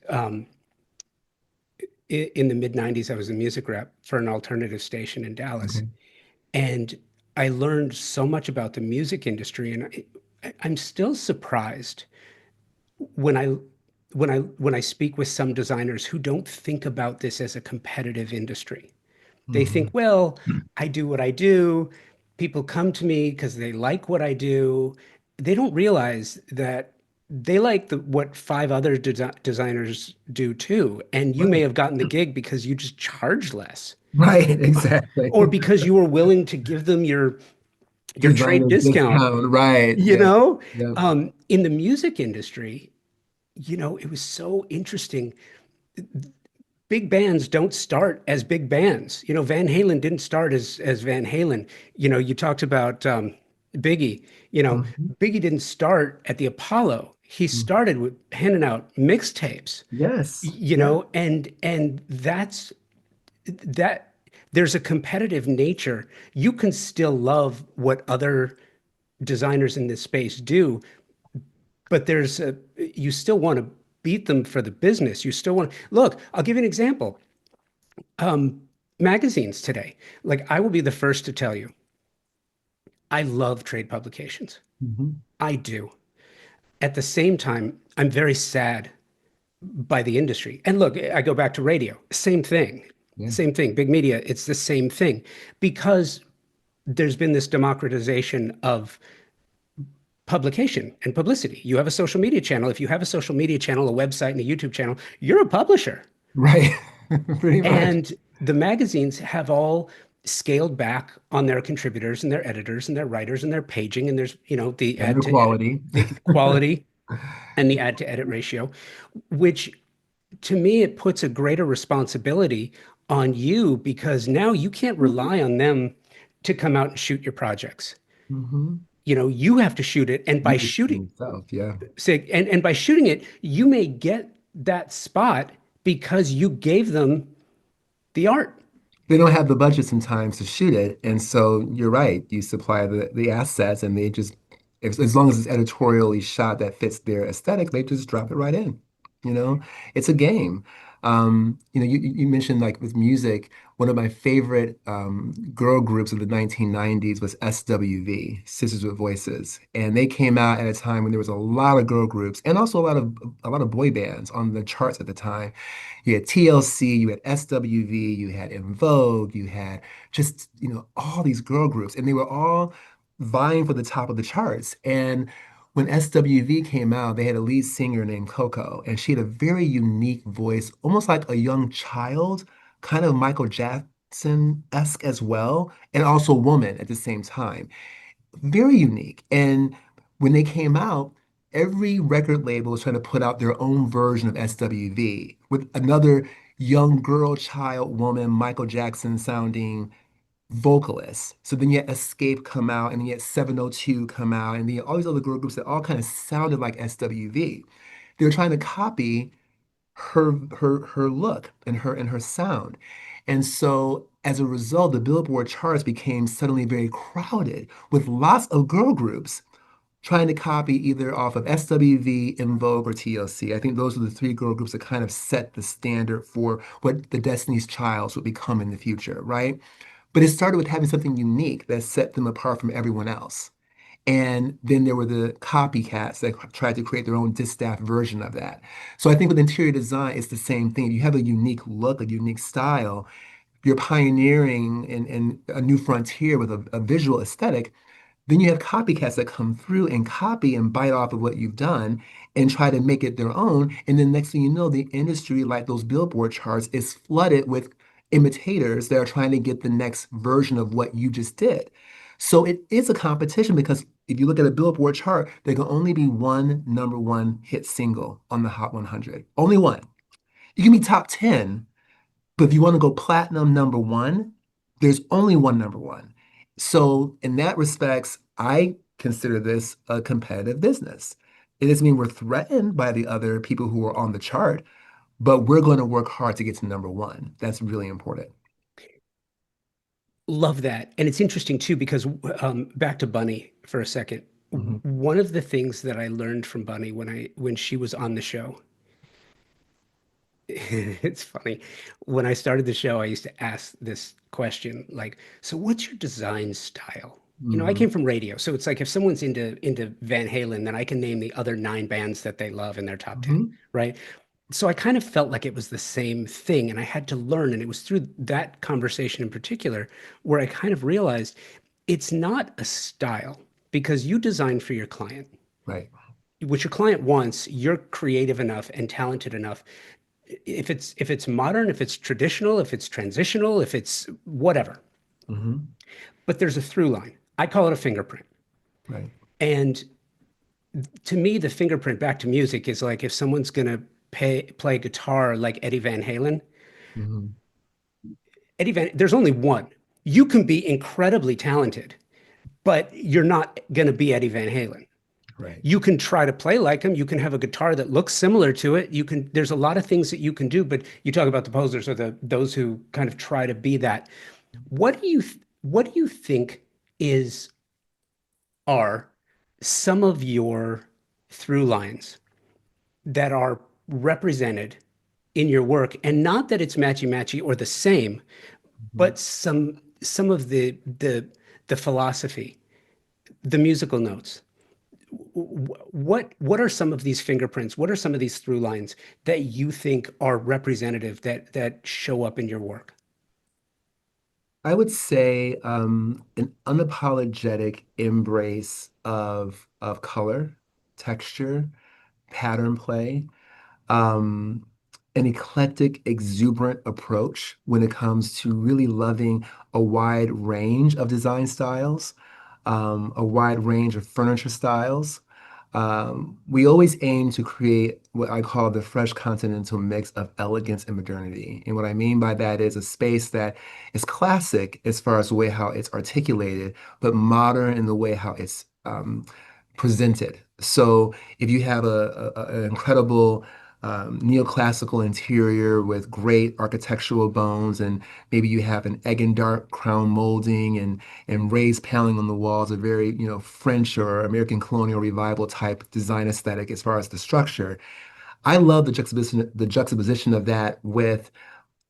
in the mid 90s, I was a music rep for an alternative station in Dallas. Okay. And I learned so much about the music industry, and I'm still surprised when I speak with some designers who don't think about this as a competitive industry. They think, Mhm. well, I do what I do. People come to me because they like what I do. They don't realize that they like what five other designers do too. And you may Right. have gotten the gig because you just charge less, Right. Exactly. or because you were willing to give them your trade Designer discount. discount. Right. You Yeah. know, Yeah. in the music industry, it was so interesting. Big bands don't start as big bands. Van Halen didn't start as Van Halen. You talked about Biggie. Mhm. Biggie didn't start at the Apollo. He Mhm. started with handing out mixtapes. Yes. Yeah. And that there's a competitive nature. You can still love what other designers in this space do, but you still want to beat them for the business. You still want to look. I'll give you an example. Magazines today. Like, I will be the first to tell you, I love trade publications. Mhm. I do. At the same time, I'm very sad by the industry. And look, I go back to radio. Same thing. Yeah. Same thing. Big media, it's the same thing. Because there's been this democratization of publication and publicity. You have a social media channel. If you have a social media channel, a website, and a YouTube channel, you're a publisher. Right. Pretty much. And the magazines have all scaled back on their contributors and their editors and their writers and their paging, and there's, the And add the to edit, quality. the quality and the add to edit ratio, which to me, it puts a greater responsibility on you because now you can't rely on them to come out and shoot your projects. Hmm. You have to shoot it. And You by do it shooting, yourself, yeah. say, and by shooting it, you may get that spot because you gave them the art. They don't have the budget sometimes to shoot it, and so you're right. You supply the assets, and they just, as long as it's editorially shot that fits their aesthetic, they just drop it right in. You know, it's a game. You mentioned like with music, one of my favorite girl groups of the 1990s was SWV, Sisters with Voices, and they came out at a time when there was a lot of girl groups and also a lot of boy bands on the charts at the time. You had TLC, you had SWV, you had In Vogue, you had just, all these girl groups, and they were all vying for the top of the charts. And when SWV came out, they had a lead singer named Coco, and she had a very unique voice, almost like a young child, kind of Michael Jackson-esque as well, and also woman at the same time, very unique. And when they came out, every record label was trying to put out their own version of SWV with another young girl, child, woman, Michael Jackson sounding vocalist. So then you had Escape come out, and then you had 702 come out, and then you had all these other girl groups that all kind of sounded like SWV. They were trying to copy her look and her sound. And so as a result, the Billboard charts became suddenly very crowded with lots of girl groups trying to copy either off of SWV, In Vogue, or TLC. I think those are the three girl groups that kind of set the standard for what the Destiny's Childs would become in the future, right? But it started with having something unique that set them apart from everyone else. And then there were the copycats that tried to create their own distaff version of that. So I think with interior design, it's the same thing. You have a unique look, a unique style. You're pioneering in a new frontier with a visual aesthetic. Then you have copycats that come through and copy and bite off of what you've done and try to make it their own. And then next thing you know, the industry, like those Billboard charts, is flooded with imitators that are trying to get the next version of what you just did. So it is a competition because if you look at a Billboard chart, there can only be one number one hit single on the Hot 100. Only one. You can be top 10, but if you want to go platinum number one, there's only one number one. So in that respects, I consider this a competitive business. It doesn't mean we're threatened by the other people who are on the chart, but we're going to work hard to get to number one. That's really important. Love that. And it's interesting too, because back to Bunny for a second. Hmm. One of the things that I learned from Bunny when she was on the show, it's funny. When I started the show, I used to ask this question, like, so what's your design style? I Hmm. came from radio, so it's like if someone's into Van Halen, then I can name the other nine bands that they love in their top 10, Hmm. right? So I kind of felt like it was the same thing, and I had to learn, and it was through that conversation in particular where I kind of realized it's not a style because you design for your client. Right. What your client wants, you're creative enough and talented enough if it's modern, if it's traditional, if it's transitional, if it's whatever. Hmm. But there's a through line. I call it a fingerprint. Right. And to me, the fingerprint back to music is like if someone's gonna play guitar like Eddie Van Halen, Hmm. there's only one. You can be incredibly talented, but you're not gonna be Eddie Van Halen. Right. You can try to play like him. You can have a guitar that looks similar to it. There's a lot of things that you can do, but you talk about the posers or those who kind of try to be that. What do you think is are some of your through lines that are represented in your work? And not that it's matchy matchy or the same, Mhm. but some of the philosophy, the musical notes. What are some of these fingerprints? What are some of these through lines that you think are representative that show up in your work? I would say an unapologetic embrace of color, texture, pattern play. Um, an eclectic, exuberant approach when it comes to really loving a wide range of design styles, a wide range of furniture styles. We always aim to create what I call the fresh continental mix of elegance and modernity. And what I mean by that is a space that is classic as far as the way how it's articulated, but modern in the way how it's presented. So if you have an incredible neoclassical interior with great architectural bones, and maybe you have an egg and dark crown molding and raised paneling on the walls, a very, French or American colonial revival type design aesthetic as far as the structure. I love the juxtaposition of that with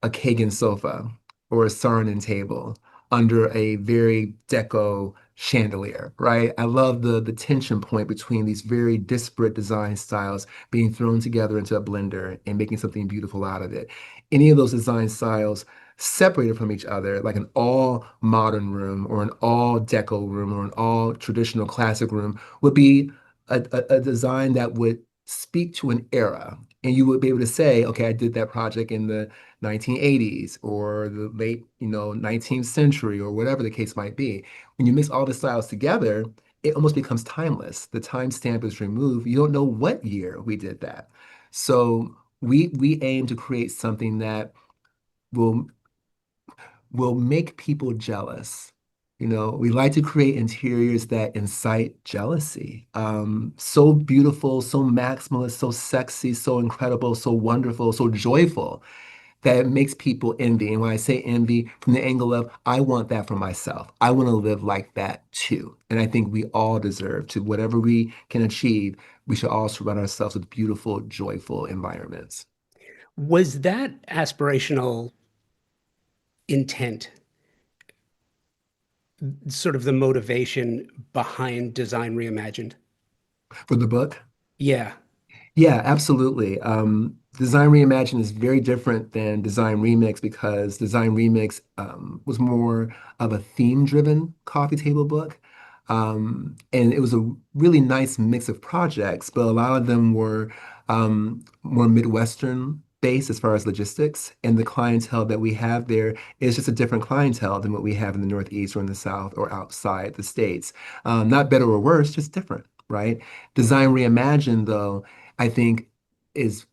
a Kagan sofa or a Sarnen table under a very deco chandelier, right? I love the tension point between these very disparate design styles being thrown together into a blender and making something beautiful out of it. Any of those design styles separated from each other, like an all modern room or an all deco room or an all traditional classic room, would be a design that would speak to an era. And you would be able to say, okay, I did that project in the 1980s or the late, 19th century or whatever the case might be. When you mix all the styles together, it almost becomes timeless. The timestamp is removed. You don't know what year we did that. So we aim to create something that will will make people jealous. We like to create interiors that incite jealousy. So beautiful, so maximalist, so sexy, so incredible, so wonderful, so joyful that it makes people envy. And when I say envy, from the angle of, I want that for myself. I want to live like that too. And I think we all deserve to, whatever we can achieve, we should all surround ourselves with beautiful, joyful environments. Was that aspirational intent sort of the motivation behind Design Reimagined? For the book, Yeah. yeah, absolutely. Design Reimagine is very different than Design Remix because Design Remix was more of a theme-driven coffee table book. And it was a really nice mix of projects, but a lot of them were more Midwestern based as far as logistics. And the clientele that we have there is just a different clientele than what we have in the Northeast or in the South or outside the States. Not better or worse, just different, right? Design Reimagined, though, I think is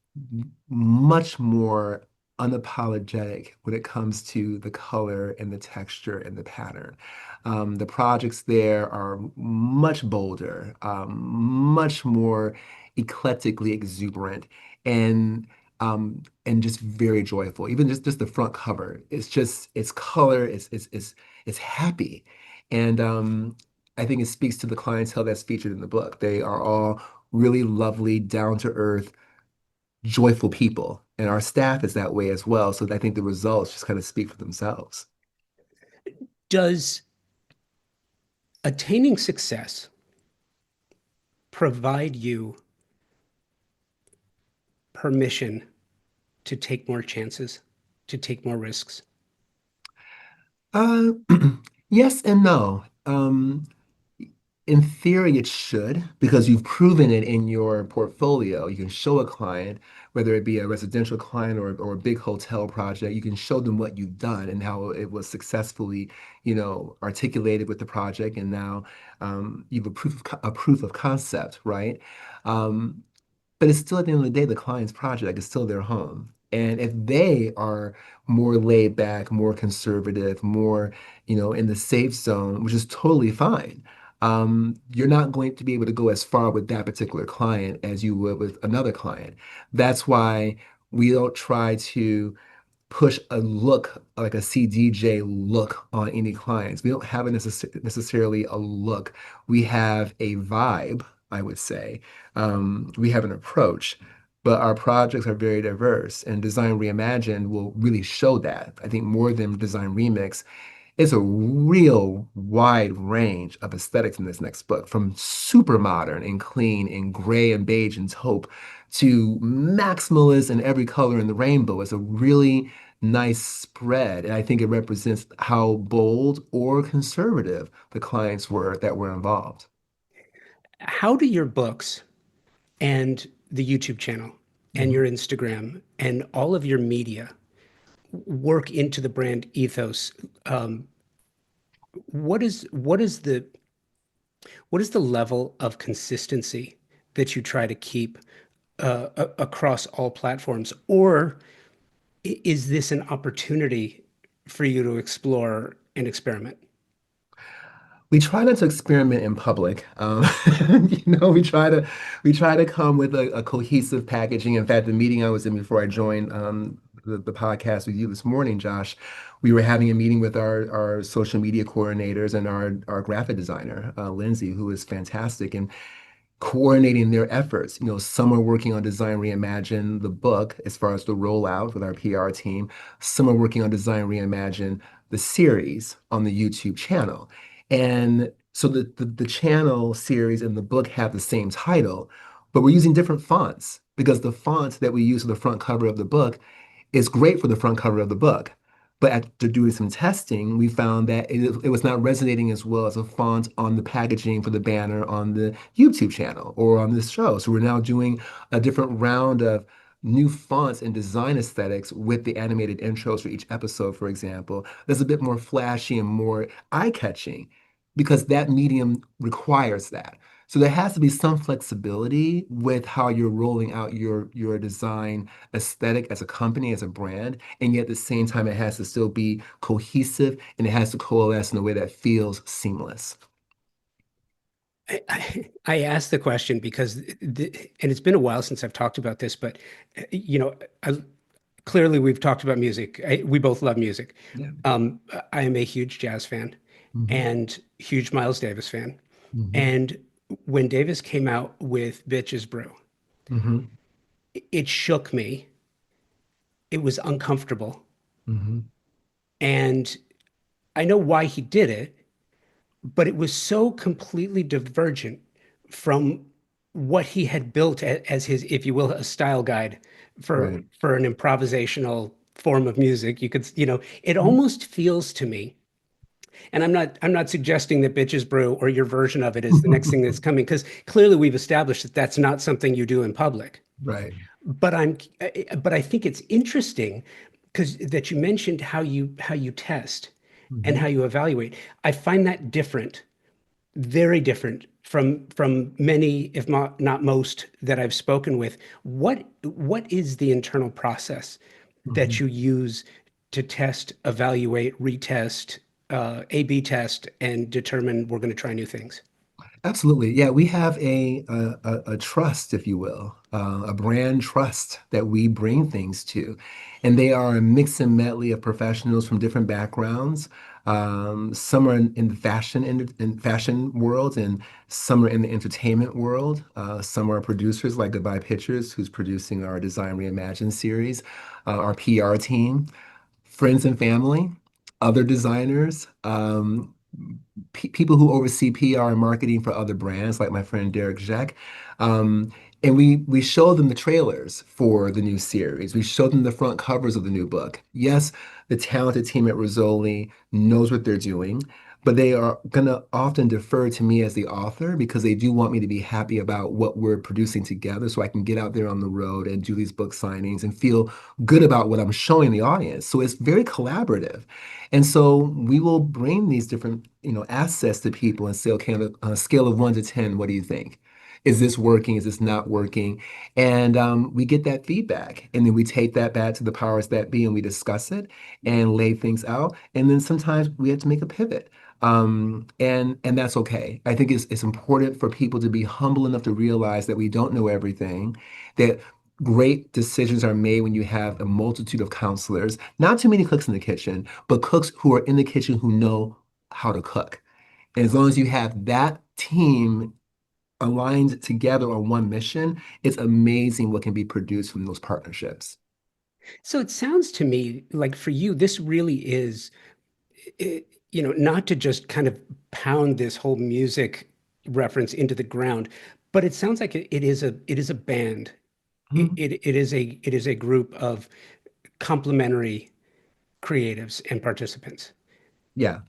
much more unapologetic when it comes to the color and the texture and the pattern. The projects there are much bolder, much more eclectically exuberant, and just very joyful. Even just the front cover, it's color, it's happy, and I think it speaks to the clientele that's featured in the book. They are all really lovely, down to earth, joyful people. And our staff is that way as well. So I think the results just kind of speak for themselves. Does attaining success provide you permission to take more chances, to take more risks? Uh, yes and no. In theory, it should, because you've proven it in your portfolio. You can show a client, whether it be a residential client or a big hotel project, you can show them what you've done and how it was successfully, articulated with the project. And now you've a proof of concept, right? Um, but it's still at the end of the day, the client's project is still their home. And if they are more laid back, more conservative, more, in the safe zone, which is totally fine, you're not going to be able to go as far with that particular client as you would with another client. That's why we don't try to push a look like a CDJ look on any clients. We don't have necessarily a look. We have a vibe, I would say. We have an approach, but our projects are very diverse, and Design Reimagined will really show that. I think more than Design Remix, it's a real wide range of aesthetics in this next book, from super modern and clean and gray and beige and taupe to maximalist and every color in the rainbow. It's a really nice spread. And I think it represents how bold or conservative the clients were that were involved. How do your books and the YouTube channel and Hmm. your Instagram and all of your media work into the brand ethos, um, what is the level of consistency that you try to keep across all platforms? Or is this an opportunity for you to explore and experiment? We try not to experiment in public. We try to come with a cohesive packaging. In fact, the meeting I was in before I joined the podcast with you this morning, Josh, we were having a meeting with our social media coordinators and our graphic designer, Lindsay, who is fantastic. And coordinating their efforts. Some are working on Design Reimagine the book as far as the rollout with our PR team. Some are working on Design Reimagine the series on the YouTube channel. And so the channel series and the book have the same title, but we're using different fonts because the font that we use for the front cover of the book is great for the front cover of the book. But after doing some testing, we found that it was not resonating as well as a font on the packaging for the banner on the YouTube channel or on this show. So we're now doing a different round of new fonts and design aesthetics with the animated intros for each episode, for example. That's a bit more flashy and more eye-catching because that medium requires that. So there has to be some flexibility with how you're rolling out your design aesthetic as a company, as a brand, and yet at the same time it has to still be cohesive and it has to coalesce in a way that feels seamless. I asked the question because, and it's been a while since I've talked about this, but clearly we've talked about music. We both love music. Yeah. I am a huge jazz fan Hmm. and huge Miles Davis fan. Hmm. And when Davis came out with Bitches Brew, Hmm. it shook me. It was uncomfortable. Hmm. And I know why he did it, but it was so completely divergent from what he had built as his, if you will, a style guide Right. for an improvisational form of music. You could, it Mhm. almost feels to me, and I'm not suggesting that Bitches Brew or your version of it is the next thing that's coming, because clearly we've established that that's not something you do in public. Right. But I think it's interesting because that you mentioned how you test and how Hmm. you evaluate. I find that different, very different from many, if not most, that I've spoken with. What is the internal process that Hmm. you use to test, evaluate, retest, A/B test, and determine we're going to try new things? Absolutely. Yeah, we have a trust, if you will, a brand trust that we bring things to. And they are a mix and medley of professionals from different backgrounds. Some are in the in fashion world, and some are in the entertainment world. Some are producers like Goodbye Pictures, who's producing our Design Reimagined series, our PR team, friends and family, other designers, people who oversee PR and marketing for other brands, like my friend Derek Jack. And we show them the trailers for the new series. We show them the front covers of the new book. Yes, the talented team at Rizzoli knows what they're doing, but they are going to often defer to me as the author because they do want me to be happy about what we're producing together so I can get out there on the road and do these book signings and feel good about what I'm showing the audience. So it's very collaborative. And so we will bring these different, assets to people and say, okay, on a scale of 1 to 10, what do you think? Is this working? Is this not working? And we get that feedback. And then we take that back to the powers that be and we discuss it and lay things out. And then sometimes we have to make a pivot. And that's okay. I think it's important for people to be humble enough to realize that we don't know everything, that great decisions are made when you have a multitude of counselors, not too many cooks in the kitchen, but cooks who are in the kitchen who know how to cook. And as long as you have that team aligned together on one mission, it's amazing what can be produced from those partnerships. So it sounds to me like for you, this really is, not to just kind of pound this whole music reference into the ground, but it sounds like it is a band. Mhm. It is a group of complementary creatives and participants. Yeah,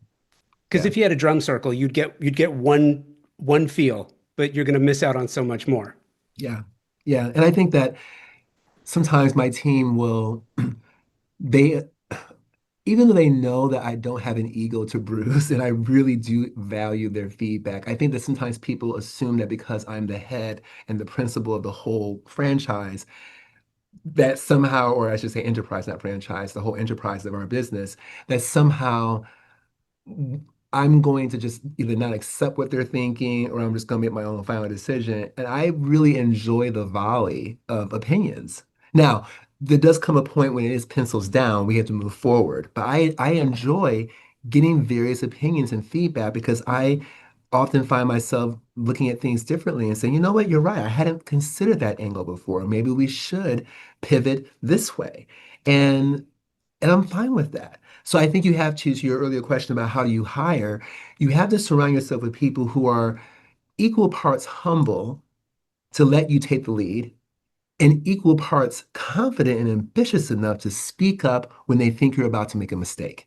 Because yeah, if you had a drum circle, you'd get one feel, but you're going to miss out on so much more. yeah, yeah. And I think that sometimes my team will, they, even though they know that I don't have an ego to bruise and I really do value their feedback, I think that sometimes people assume that because I'm the head and the principal of the whole franchise, that somehow, or I should say enterprise, not franchise, the whole enterprise of our business, that somehow I'm going to just either not accept what they're thinking or I'm just going to make my own final decision. And I really enjoy the volley of opinions. Now, there does come a point when it is pencils down, we have to move forward. But I enjoy getting various opinions and feedback because I often find myself looking at things differently and saying, you know what, you're right. I hadn't considered that angle before. Maybe we should pivot this way. And and I'm fine with that. So I think you have to your earlier question about how do you hire, you have to surround yourself with people who are equal parts humble to let you take the lead and equal parts confident and ambitious enough to speak up when they think you're about to make a mistake.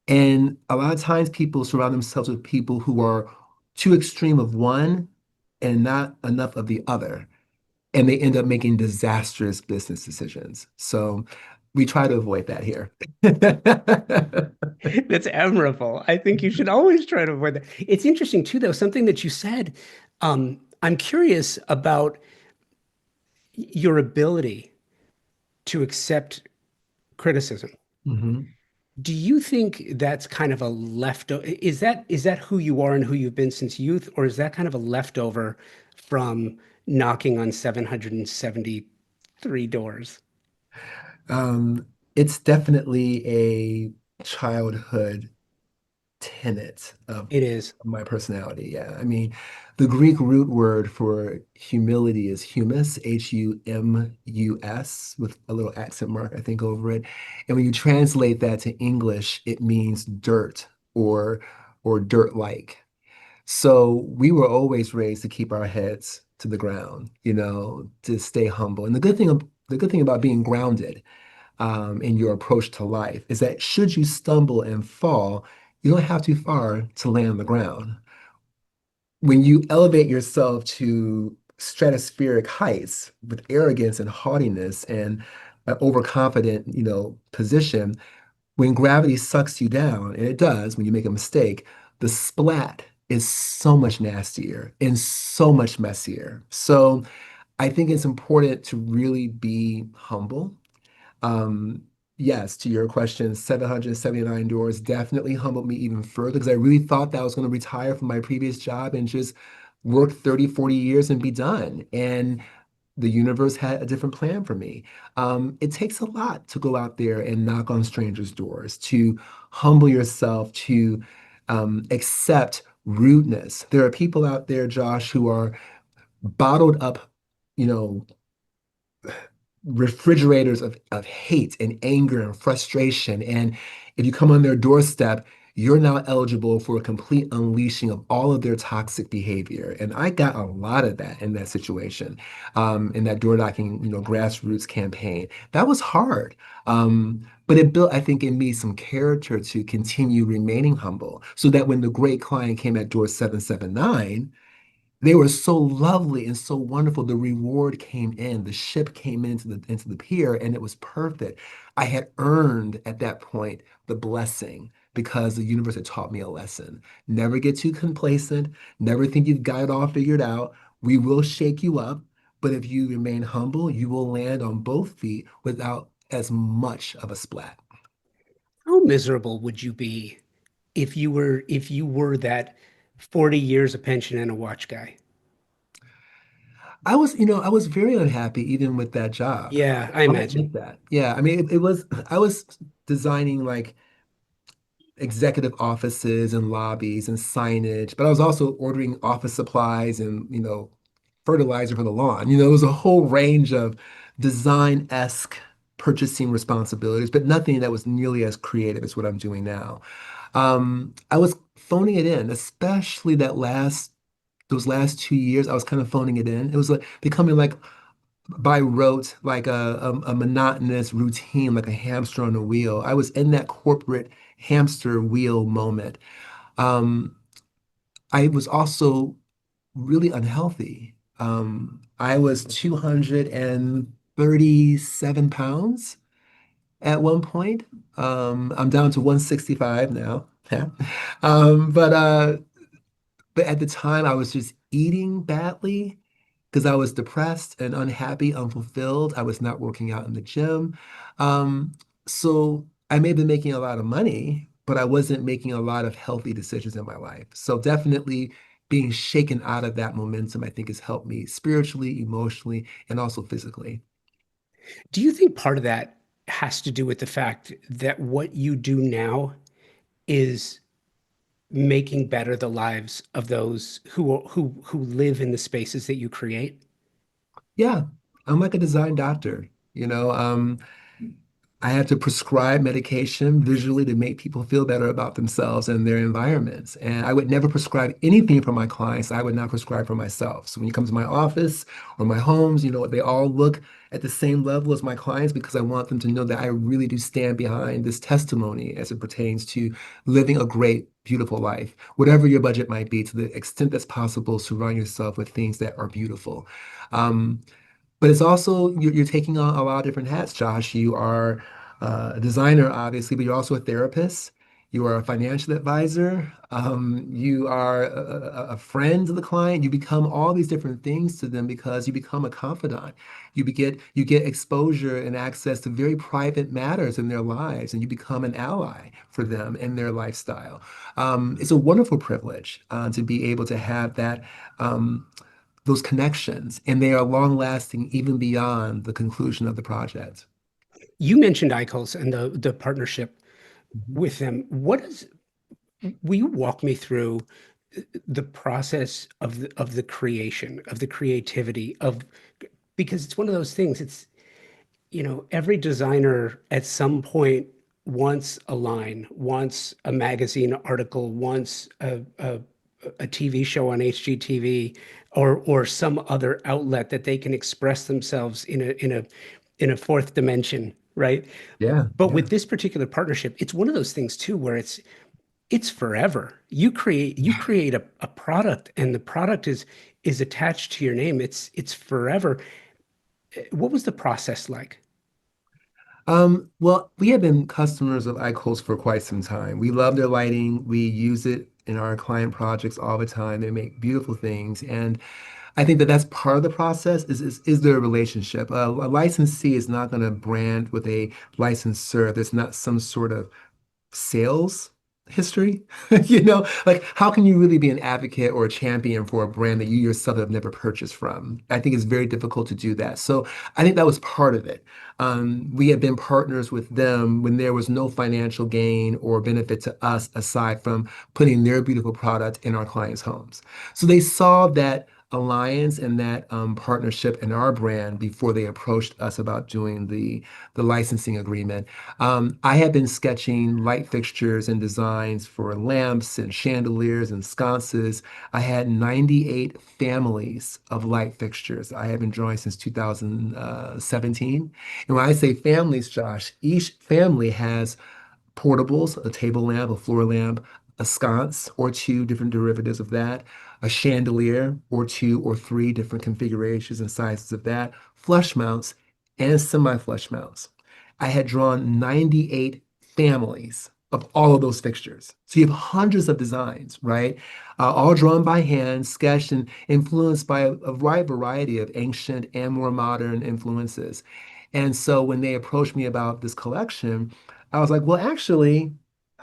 And a lot of times people surround themselves with people who are too extreme of one and not enough of the other. And they end up making disastrous business decisions. So we try to avoid that here. That's admirable. I think you should always try to avoid that. It's interesting too, though, something that you said. I'm curious about your ability to accept criticism. Mhm. Do you think that's kind of a leftover? Is that who you are and who you've been since youth, or is that kind of a leftover from knocking on 773 doors? Um, it's definitely a childhood tenet of It is. my personality. Yeah. I mean, the Greek root word for humility is humus, Humus, with a little accent mark, I think, over it. And when you translate that to English, it means dirt or dirt-like. So we were always raised to keep our heads to the ground, to stay humble. And the good thing about being grounded in your approach to life is that should you stumble and fall, you don't have too far to land on the ground. When you elevate yourself to stratospheric heights with arrogance and haughtiness and an overconfident, position, when gravity sucks you down, and it does when you make a mistake, the splat is so much nastier and so much messier. So I think it's important to really be humble. Yes, to your question, 779 doors definitely humbled me even further because I really thought that I was going to retire from my previous job and just work 30, 40 years and be done. And the universe had a different plan for me. It takes a lot to go out there and knock on strangers' doors, to humble yourself, to accept rudeness. There are people out there, Josh, who are bottled up, you know, refrigerators of hate and anger and frustration. And if you come on their doorstep, you're now eligible for a complete unleashing of all of their toxic behavior. And I got a lot of that in that situation, in that door knocking, grassroots campaign. That was hard. But it built, I think, in me some character to continue remaining humble so that when the great client came at door 779, they were so lovely and so wonderful. The reward came in, the ship came into the pier, and it was perfect. I had earned at that point the blessing because the universe had taught me a lesson. Never get too complacent, never think you've got it all figured out. We will shake you up, but if you remain humble, you will land on both feet without as much of a splat. How miserable would you be if you were that 40 years of pension and a watch guy? I was very unhappy even with that job. Yeah, I I'll imagine. admit that. Yeah, I mean, I was designing like executive offices and lobbies and signage, but I was also ordering office supplies and, fertilizer for the lawn. It was a whole range of design-esque purchasing responsibilities, but nothing that was nearly as creative as what I'm doing now. I was phoning it in, especially those last 2 years, I was kind of phoning it in. It was like becoming like by rote, like a monotonous routine, like a hamster on a wheel. I was in that corporate hamster wheel moment. Um, I was also really unhealthy. I was 230 37 pounds at one point. I'm down to 165 now. Yeah. Um, but uh, but at the time I was just eating badly because I was depressed and unhappy, unfulfilled. I was not working out in the gym. Um, so I may have been making a lot of money, but I wasn't making a lot of healthy decisions in my life. So definitely being shaken out of that momentum, I think, has helped me spiritually, emotionally, and also physically. Do you think part of that has to do with the fact that what you do now is making better the lives of those who live in the spaces that you create? Yeah, I'm like a design doctor, you know. I had to prescribe medication visually to make people feel better about themselves and their environments. And I would never prescribe anything for my clients I would not prescribe for myself. So when you come to my office or my homes, they all look at the same level as my clients because I want them to know that I really do stand behind this testimony as it pertains to living a great, beautiful life. Whatever your budget might be, to the extent that's possible, surround yourself with things that are beautiful. Um, but it's also you're taking on a lot of different hats, Josh. You are a designer, obviously, but you're also a therapist. You are a financial advisor. You are a friend to the client. You become all these different things to them because you become a confidant. You get exposure and access to very private matters in their lives, and you become an ally for them in their lifestyle. It's a wonderful privilege to be able to have that. Those connections, and they are long lasting even beyond the conclusion of the project. You mentioned ICOLS and the partnership Mhm. with them. Will you walk me through the process of the creation, of the creativity of, because it's one of those things, it's, every designer at some point wants a line, wants a magazine article, wants a TV show on HGTV, or some other outlet that they can express themselves in a fourth dimension, right? Yeah, But yeah. with this particular partnership, it's one of those things too where it's forever. You create a product, and the product is attached to your name. It's forever. What was the process like? Well, we have been customers of iCoast for quite some time. We love their lighting. We use it in our client projects all the time. They make beautiful things, and I think that that's part of the process is their relationship. A licensee is not going to brand with a licensor. There's not some sort of sales history. Like how can you really be an advocate or a champion for a brand that you yourself have never purchased from? I think it's very difficult to do that. So I think that was part of it. We had been partners with them when there was no financial gain or benefit to us aside from putting their beautiful product in our clients' homes. So they saw that alliance and that partnership in our brand before they approached us about doing the licensing agreement. I have been sketching light fixtures and designs for lamps and chandeliers and sconces. I had 98 families of light fixtures I have been drawing since 2017. And when I say families, Josh, each family has portables, a table lamp, a floor lamp, a sconce or two different derivatives of that, a chandelier or two or three different configurations and sizes of that, flush mounts, and semi-flush mounts. I had drawn 98 families of all of those fixtures. So you have hundreds of designs, right? All drawn by hand, sketched and influenced by a wide variety of ancient and more modern influences. And so when they approached me about this collection, I was like, well, actually,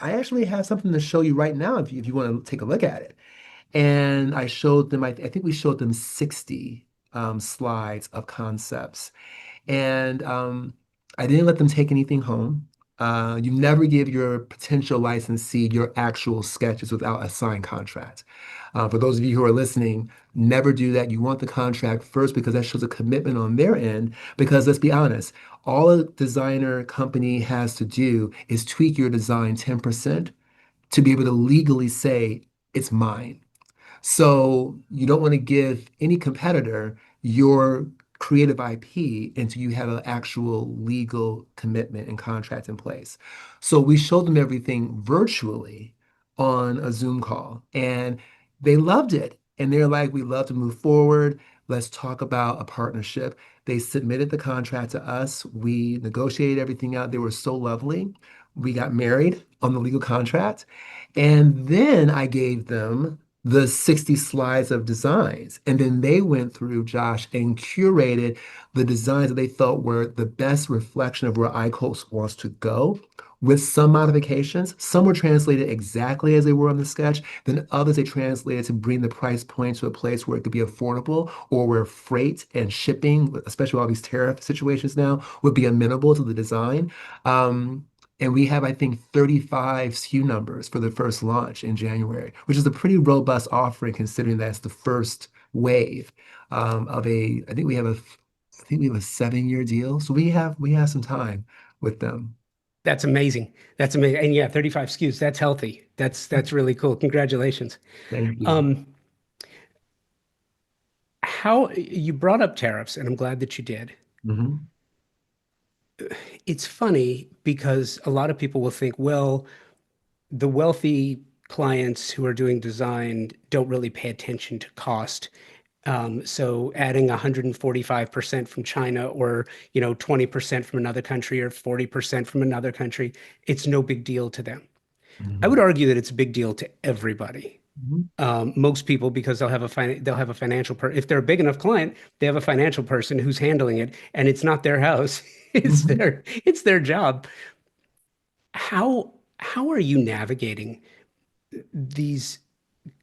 I actually have something to show you right now if you want to take a look at it. And I showed them, I think we showed them 60 slides of concepts. And I didn't let them take anything home. You never give your potential licensee your actual sketches without a signed contract. For those of you who are listening, never do that. You want the contract first because that shows a commitment on their end. Because let's be honest, all a designer company has to do is tweak your design 10% to be able to legally say it's mine. So you don't want to give any competitor your creative IP until you have an actual legal commitment and contract in place. So we showed them everything virtually on a Zoom call, and they loved it. And they're like, we love to move forward. Let's talk about a partnership. They submitted the contract to us. We negotiated everything out. They were so lovely. We got married on the legal contract. And then I gave them the 60 slides of designs. And then they went through, Josh, and curated the designs that they felt were the best reflection of where iCoast wants to go with some modifications. Some were translated exactly as they were on the sketch. Then others they translated to bring the price point to a place where it could be affordable or where freight and shipping, especially with all these tariff situations now, would be amenable to the design. Um, and we have, I think, 35 SKU numbers for the first launch in January, which is a pretty robust offering considering that's the first wave of a, I think we have a 7-year deal. So we have some time with them. That's amazing. That's amazing. And yeah, 35 SKUs. That's healthy. That's really cool. Congratulations. Thank you. Um, how you brought up tariffs, and I'm glad that you did. Hmm. It's funny because a lot of people will think, well, the wealthy clients who are doing design don't really pay attention to cost. So adding 145% from China or 20% from another country or 40% from another country, it's no big deal to them. I would Hmm. argue that it's a big deal to everybody. Hmm. Most people because they'll have a financial if they're a big enough client, they have a financial person who's handling it, and it's not their house. Hmm. It's their job. How are you navigating these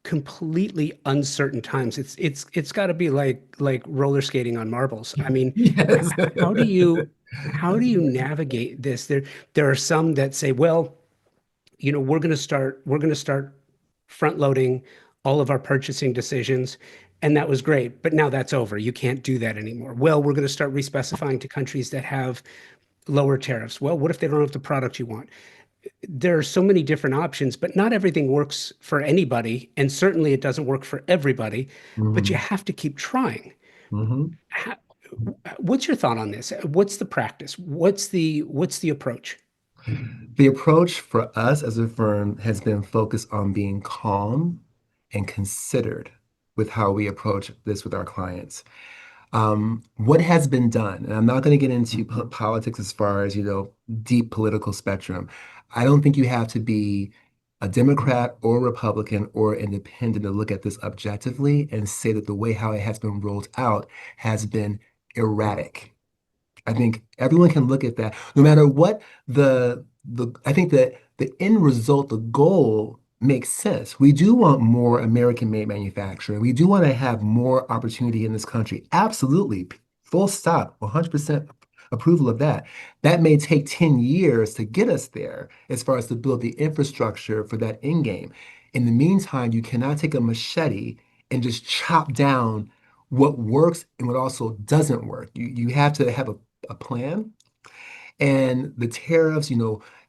completely uncertain times? It's got to be like roller skating on marbles. I mean, Yes. how do you how do you navigate this? There are some that say, well, we're going to start front loading all of our purchasing decisions, and that was great, but now that's over. You can't do that anymore. Well, we're going to start respecifying to countries that have lower tariffs. Well, what if they don't have the product you want? There are so many different options, but not everything works for anybody, and certainly it doesn't work for everybody, but you Hmm. have to keep trying. Hmm. How, what's your thought on this? What's the practice? What's the approach? The approach for us as a firm has been focused on being calm and considered with how we approach this with our clients. What has been done, and I'm not going to get into politics as far as, deep political spectrum. I don't think you have to be a Democrat or Republican or independent to look at this objectively and say that the way how it has been rolled out has been erratic. I think everyone can look at that, no matter what I think that the end result, the goal makes sense. We do want more American-made manufacturing. We do want to have more opportunity in this country. Absolutely. Full stop. 100% approval of that. That may take 10 years to get us there as far as to build the infrastructure for that end game. In the meantime, you cannot take a machete and just chop down what works and what also doesn't work. You have to have a plan. And the tariffs,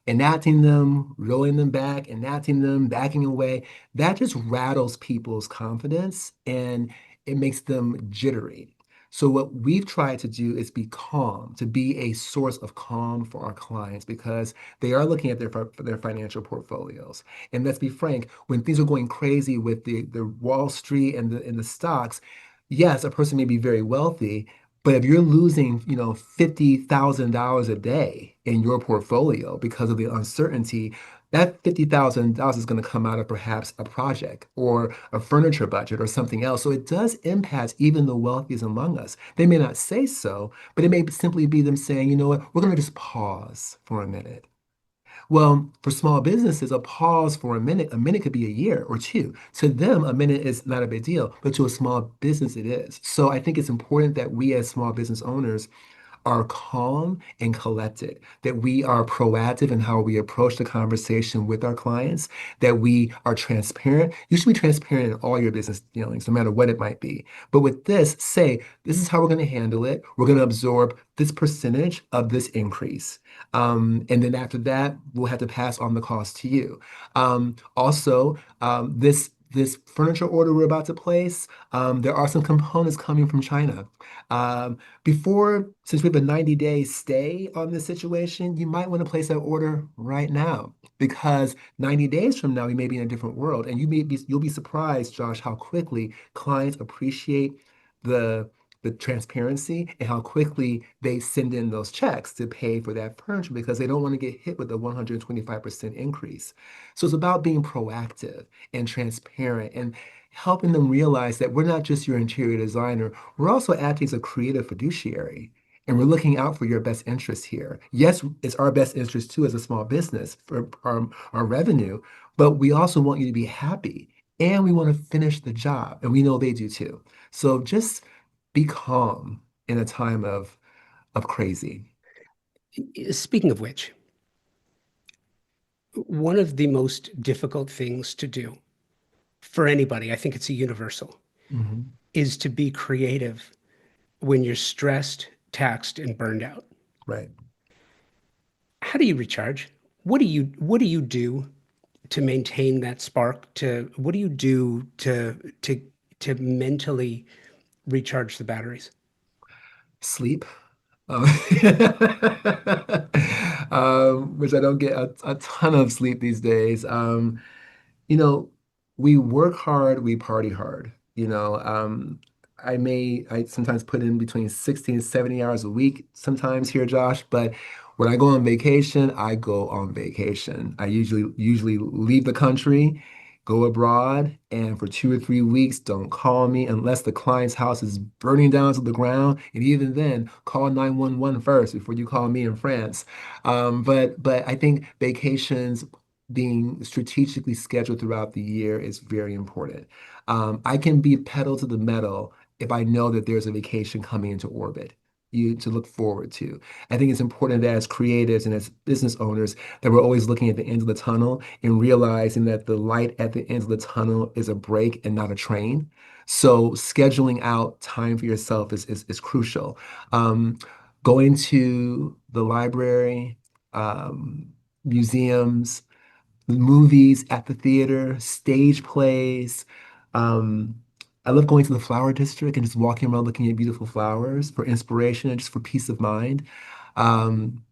enacting them, rolling them back, enacting them, backing away, that just rattles people's confidence and it makes them jittery. So what we've tried to do is be calm, to be a source of calm for our clients because they are looking at their financial portfolios. And let's be frank, when things are going crazy with the Wall Street and the stocks, yes, a person may be very wealthy, but if you're losing, $50,000 a day in your portfolio because of the uncertainty, that $50,000 is going to come out of perhaps a project or a furniture budget or something else. So it does impact even the wealthiest among us. They may not say so, but it may simply be them saying, you know what, we're going to just pause for a minute. Well, for small businesses, a pause for a minute could be a year or two. To them, a minute is not a big deal, but to a small business, it is. So I think it's important that we as small business owners are calm and collected, that we are proactive in how we approach the conversation with our clients, that we are transparent. You should be transparent in all your business dealings, no matter what it might be. But with this, say, this is how we're going to handle it. We're going to absorb this percentage of this increase. And then after that, we'll have to pass on the cost to you. Also, this furniture order we're about to place, there are some components coming from China. Um, since we have a 90-day stay on this situation, you might want to place that order right now because 90 days from now, we may be in a different world. And you'll be surprised, Josh, how quickly clients appreciate the the transparency and how quickly they send in those checks to pay for that furniture because they don't want to get hit with a 125% increase. So it's about being proactive and transparent and helping them realize that we're not just your interior designer, we're also acting as a creative fiduciary. And we're looking out for your best interest here. Yes, it's our best interest too as a small business for our revenue, but we also want you to be happy and we want to finish the job. And we know they do too. So just be calm in a time of crazy. Speaking of which, one of the most difficult things to do for anybody, I think it's a universal, Mhm. is to be creative when you're stressed, taxed, and burned out. Right. How do you recharge? What do you do to maintain that spark? To what do you do to mentally recharge the batteries? Sleep, um, which I don't get a ton of sleep these days. You know, we work hard, we party hard. I sometimes put in between 60 and 70 hours a week sometimes here, Josh, but when I go on vacation, I go on vacation. I usually leave the country, go abroad, and for 2 or 3 weeks, don't call me unless the client's house is burning down to the ground. And even then, call 911 first before you call me in France. But I think vacations being strategically scheduled throughout the year is very important. I can be pedal to the metal if I know that there's a vacation coming into orbit. You to look forward to. I think it's important that as creatives and as business owners that we're always looking at the end of the tunnel and realizing that the light at the end of the tunnel is a break and not a train. So scheduling out time for yourself is crucial. Um, Going to the library, museums, movies at the theater, stage plays. Um, I love going to the flower district and just walking around looking at beautiful flowers for inspiration and just for peace of mind. Um,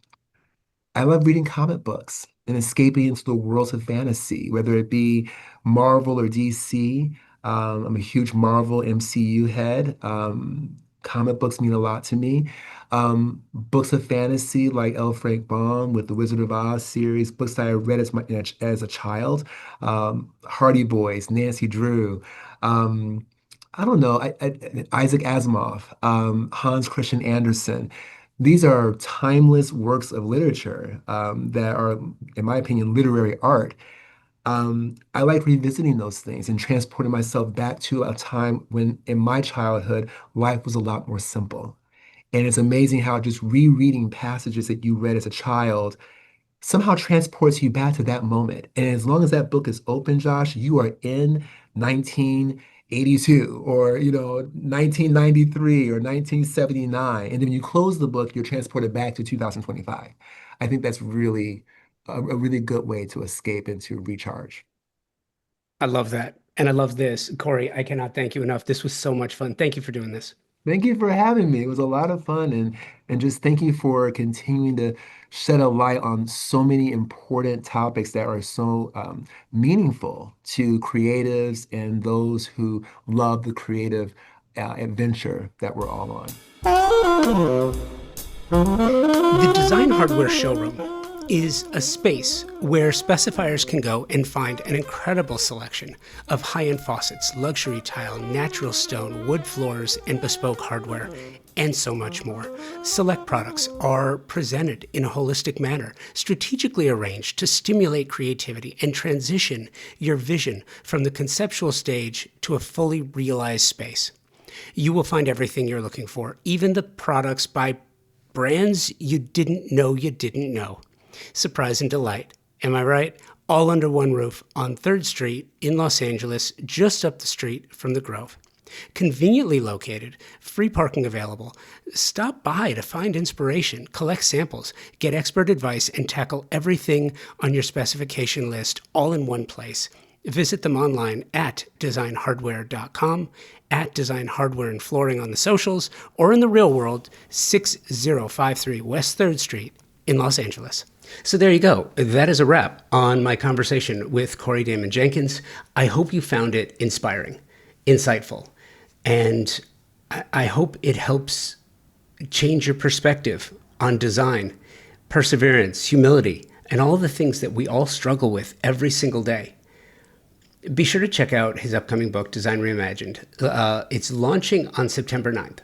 I love reading comic books and escaping into the worlds of fantasy, whether it be Marvel or DC. I'm a huge Marvel MCU head. Comic books mean a lot to me. Books of fantasy like L. Frank Baum with the Wizard of Oz series, books that I read as a child. Hardy Boys, Nancy Drew. Um, I don't know, Isaac Asimov, Hans Christian Andersen. These are timeless works of literature that are, in my opinion, literary art. I like revisiting those things and transporting myself back to a time when, in my childhood, life was a lot more simple. And it's amazing how just rereading passages that you read as a child somehow transports you back to that moment. And as long as that book is open, Josh, you are in 1982 or 1993 or 1979. And then when you close the book, you're transported back to 2025. I think that's really a really good way to escape and to recharge. I love that. And I love this. Corey, I cannot thank you enough. This was so much fun. Thank you for doing this. Thank you for having me. It was a lot of fun and just thank you for continuing to shed a light on so many important topics that are so meaningful to creatives and those who love the creative adventure that we're all on. The Design Hardware Showroom is a space where specifiers can go and find an incredible selection of high-end faucets, luxury tile, natural stone, wood floors, and bespoke hardware, and so much more. Select products are presented in a holistic manner, strategically arranged to stimulate creativity and transition your vision from the conceptual stage to a fully realized space. You will find everything you're looking for, even the products by brands you didn't know you didn't know. Surprise and delight. Am I right? All under one roof on 3rd Street in Los Angeles, just up the street from the Grove. Conveniently located, free parking available. Stop by to find inspiration, collect samples, get expert advice, and tackle everything on your specification list all in one place. Visit them online at designhardware.com, at Design Hardware and Flooring on the socials, or in the real world, 6053 West 3rd Street in Los Angeles. So there you go. That is a wrap on my conversation with Corey Damen Jenkins. I hope you found it inspiring, insightful, and I hope it helps change your perspective on design, perseverance, humility, and all the things that we all struggle with every single day. Be sure to check out his upcoming book, Design Reimagined. It's launching on September 9th.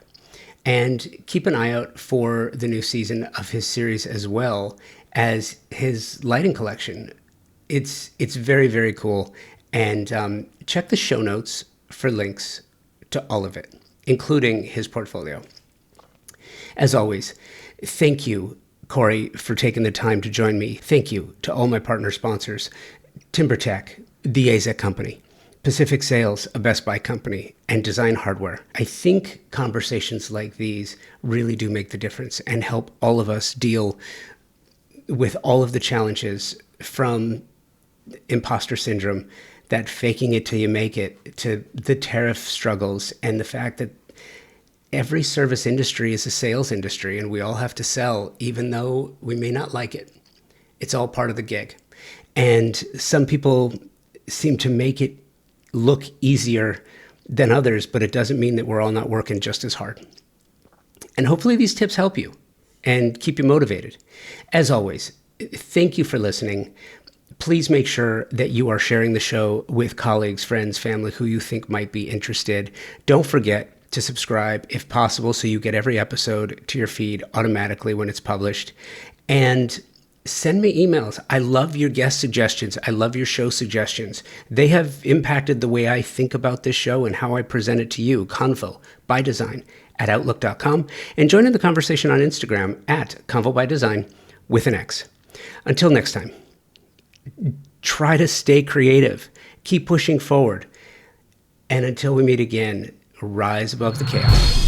And keep an eye out for the new season of his series as well as his lighting collection. It's very, very cool. And check the show notes for links to all of it, including his portfolio. As always, thank you, Corey, for taking the time to join me. Thank you to all my partner sponsors, TimberTech, the AZEC Company, Pacific Sales, a Best Buy company, and Design Hardware. I think conversations like these really do make the difference and help all of us deal with all of the challenges, from imposter syndrome, that faking it till you make it, to the tariff struggles, and the fact that every service industry is a sales industry and we all have to sell, even though we may not like it. It's all part of the gig. And some people seem to make it look easier than others, but it doesn't mean that we're all not working just as hard. And hopefully these tips help you and keep you motivated. As always, thank you for listening. Please make sure that you are sharing the show with colleagues, friends, family who you think might be interested. Don't forget to subscribe if possible so you get every episode to your feed automatically when it's published. And send me emails. I love your guest suggestions. I love your show suggestions. They have impacted the way I think about this show and how I present it to you. Convo by Design at outlook.com, and join in the conversation on Instagram at Convo by Design with an X. Until next time, try to stay creative, keep pushing forward, and until we meet again, rise above the chaos.